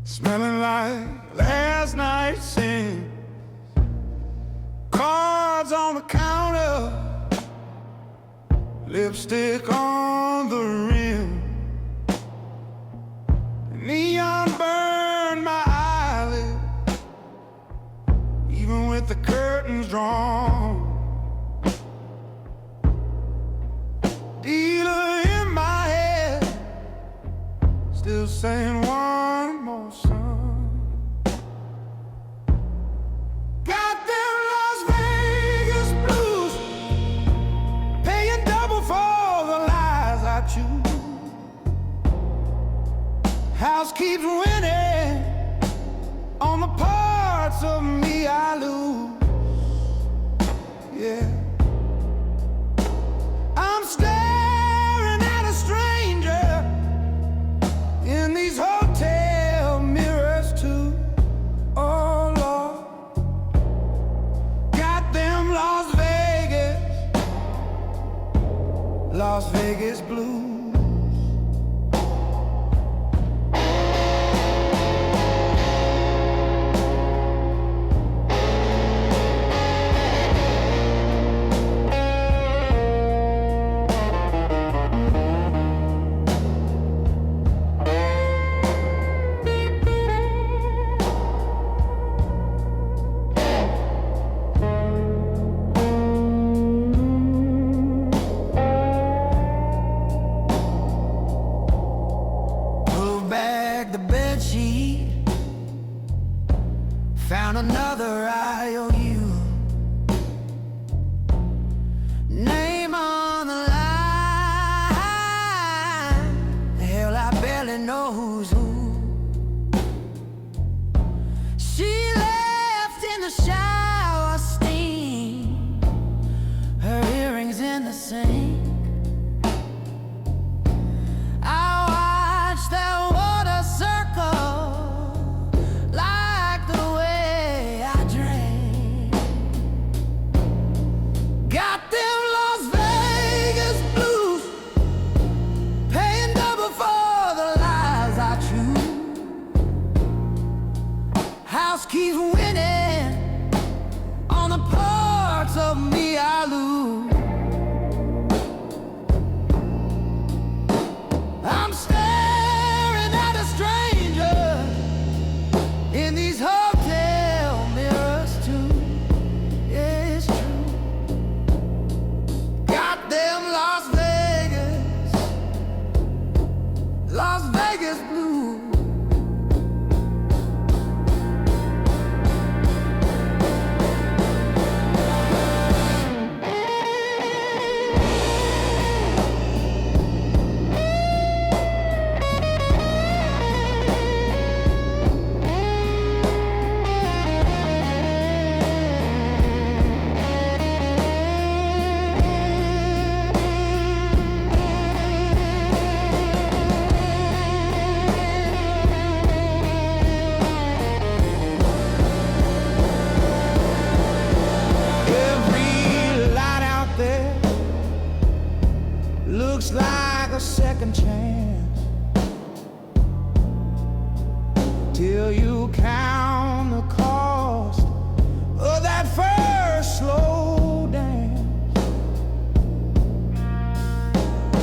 smelling like last night's sin. Cards on the counter, lipstick on the rim. Neon burned my eyelid, even with the curtains drawn. Dealer in my head, still saying one more song. Got them Las Vegas blues, paying double for the lies I choose. House keeps winning on the parts of me I lose. Yeah, I'm staring at a stranger in these hotel mirrors too. Oh Lord, got them Las Vegas blues. Found another IOU, name on the line. Hell, I barely know who's who. She left in the the shower steam, her earrings in the sink. I watch that water circle like the way I drank. Got them Las Vegas blues, paying double for the lies I choose. House keeps winning on the parts of me I lose. I'm staring at a stranger in these hotel mirrors too. Yeah, it's true. Got them Las Vegas blues. Looks like a second chance till you count the cost of that first slow dance.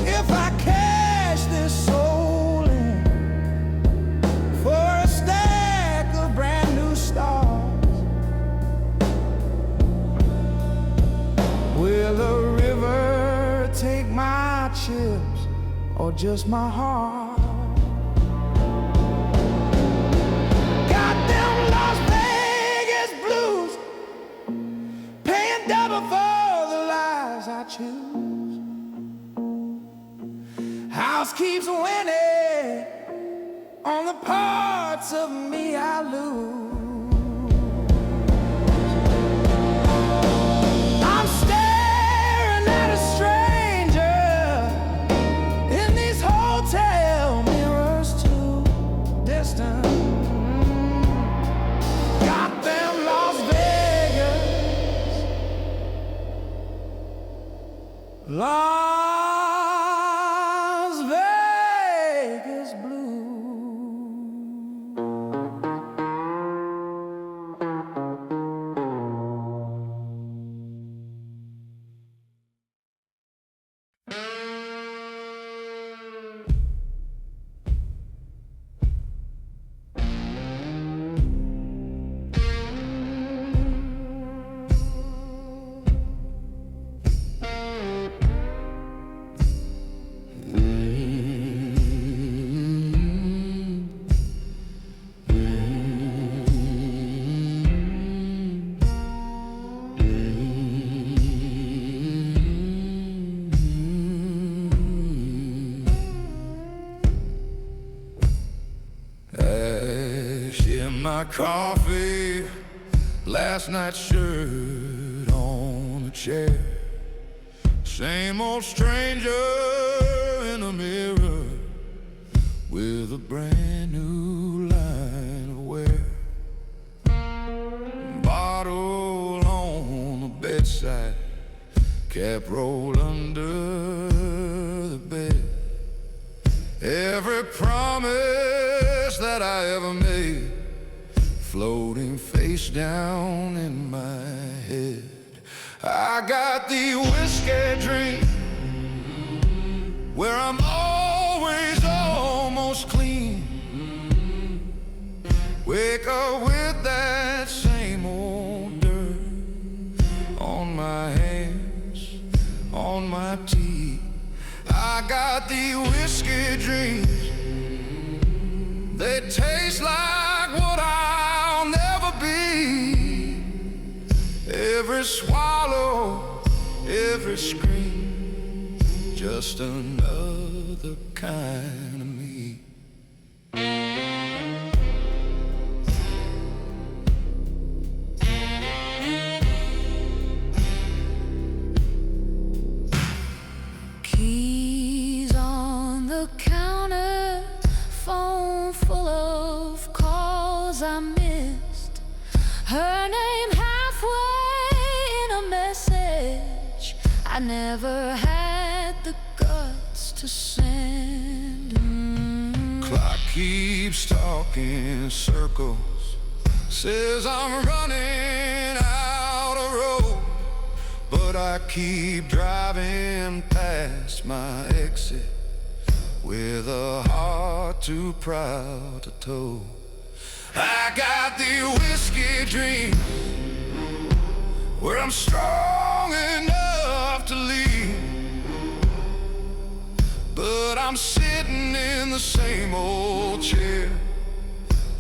If I cash this soul in for a stack of brand new stars, will the river take my chips or just my heart? Got them Las Vegas blues, paying double for the lies I choose. House keeps winning on the parts of me I lose. I'm staring at a stranger in these hotel mirrors too distant. Got them Las Vegas blues. My coffee, last night's shirt on the chair. Same old stranger in a mirror with a brand new line of wear. Bottle on the bedside, cap rolled under the bed. Every promise that I ever made floating face down in my head. I got the whiskey drink where I'm always almost clean. Wake up with that same old dirt on my hands, on my teeth. I got the whiskey drinks, they taste like what I'll never be. Every swallow, every scream, just another kind of me. 'cause I missed her name halfway in a message I never had the guts to send. Clock keeps talking circles, says I'm running out of road, but I keep driving past my exit with a heart too proud to tow. I got the whiskey dream where I'm strong enough to leave, but I'm sitting in the same old chair,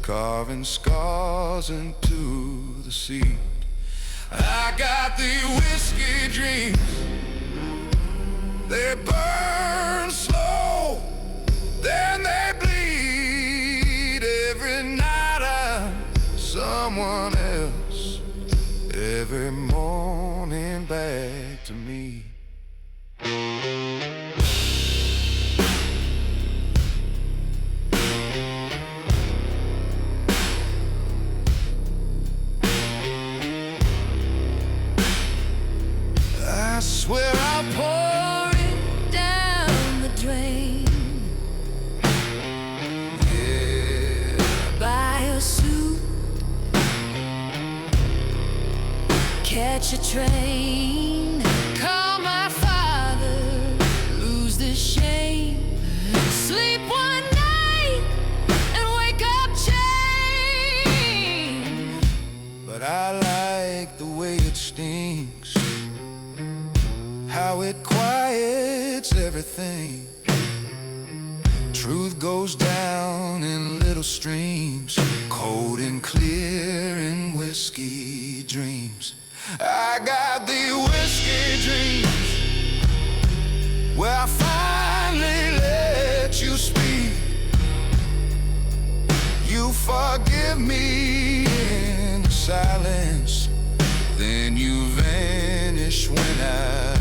carving scars into the seat. I got the whiskey dreams, they burn slow, then they bleed. Every night I'm someone else, every morning back to me. I swear I'll pour it down the drain. yeah. Buy a suit, catch a train, call my father, lose the shame, sleep one night and wake up changed. But I like the way it stings, how it quiets everything. Truth goes down in little streams, cold and clear in whiskey dreams. I got the whiskey dreams where I finally let you speak. You forgive me in the silence, then you vanish when I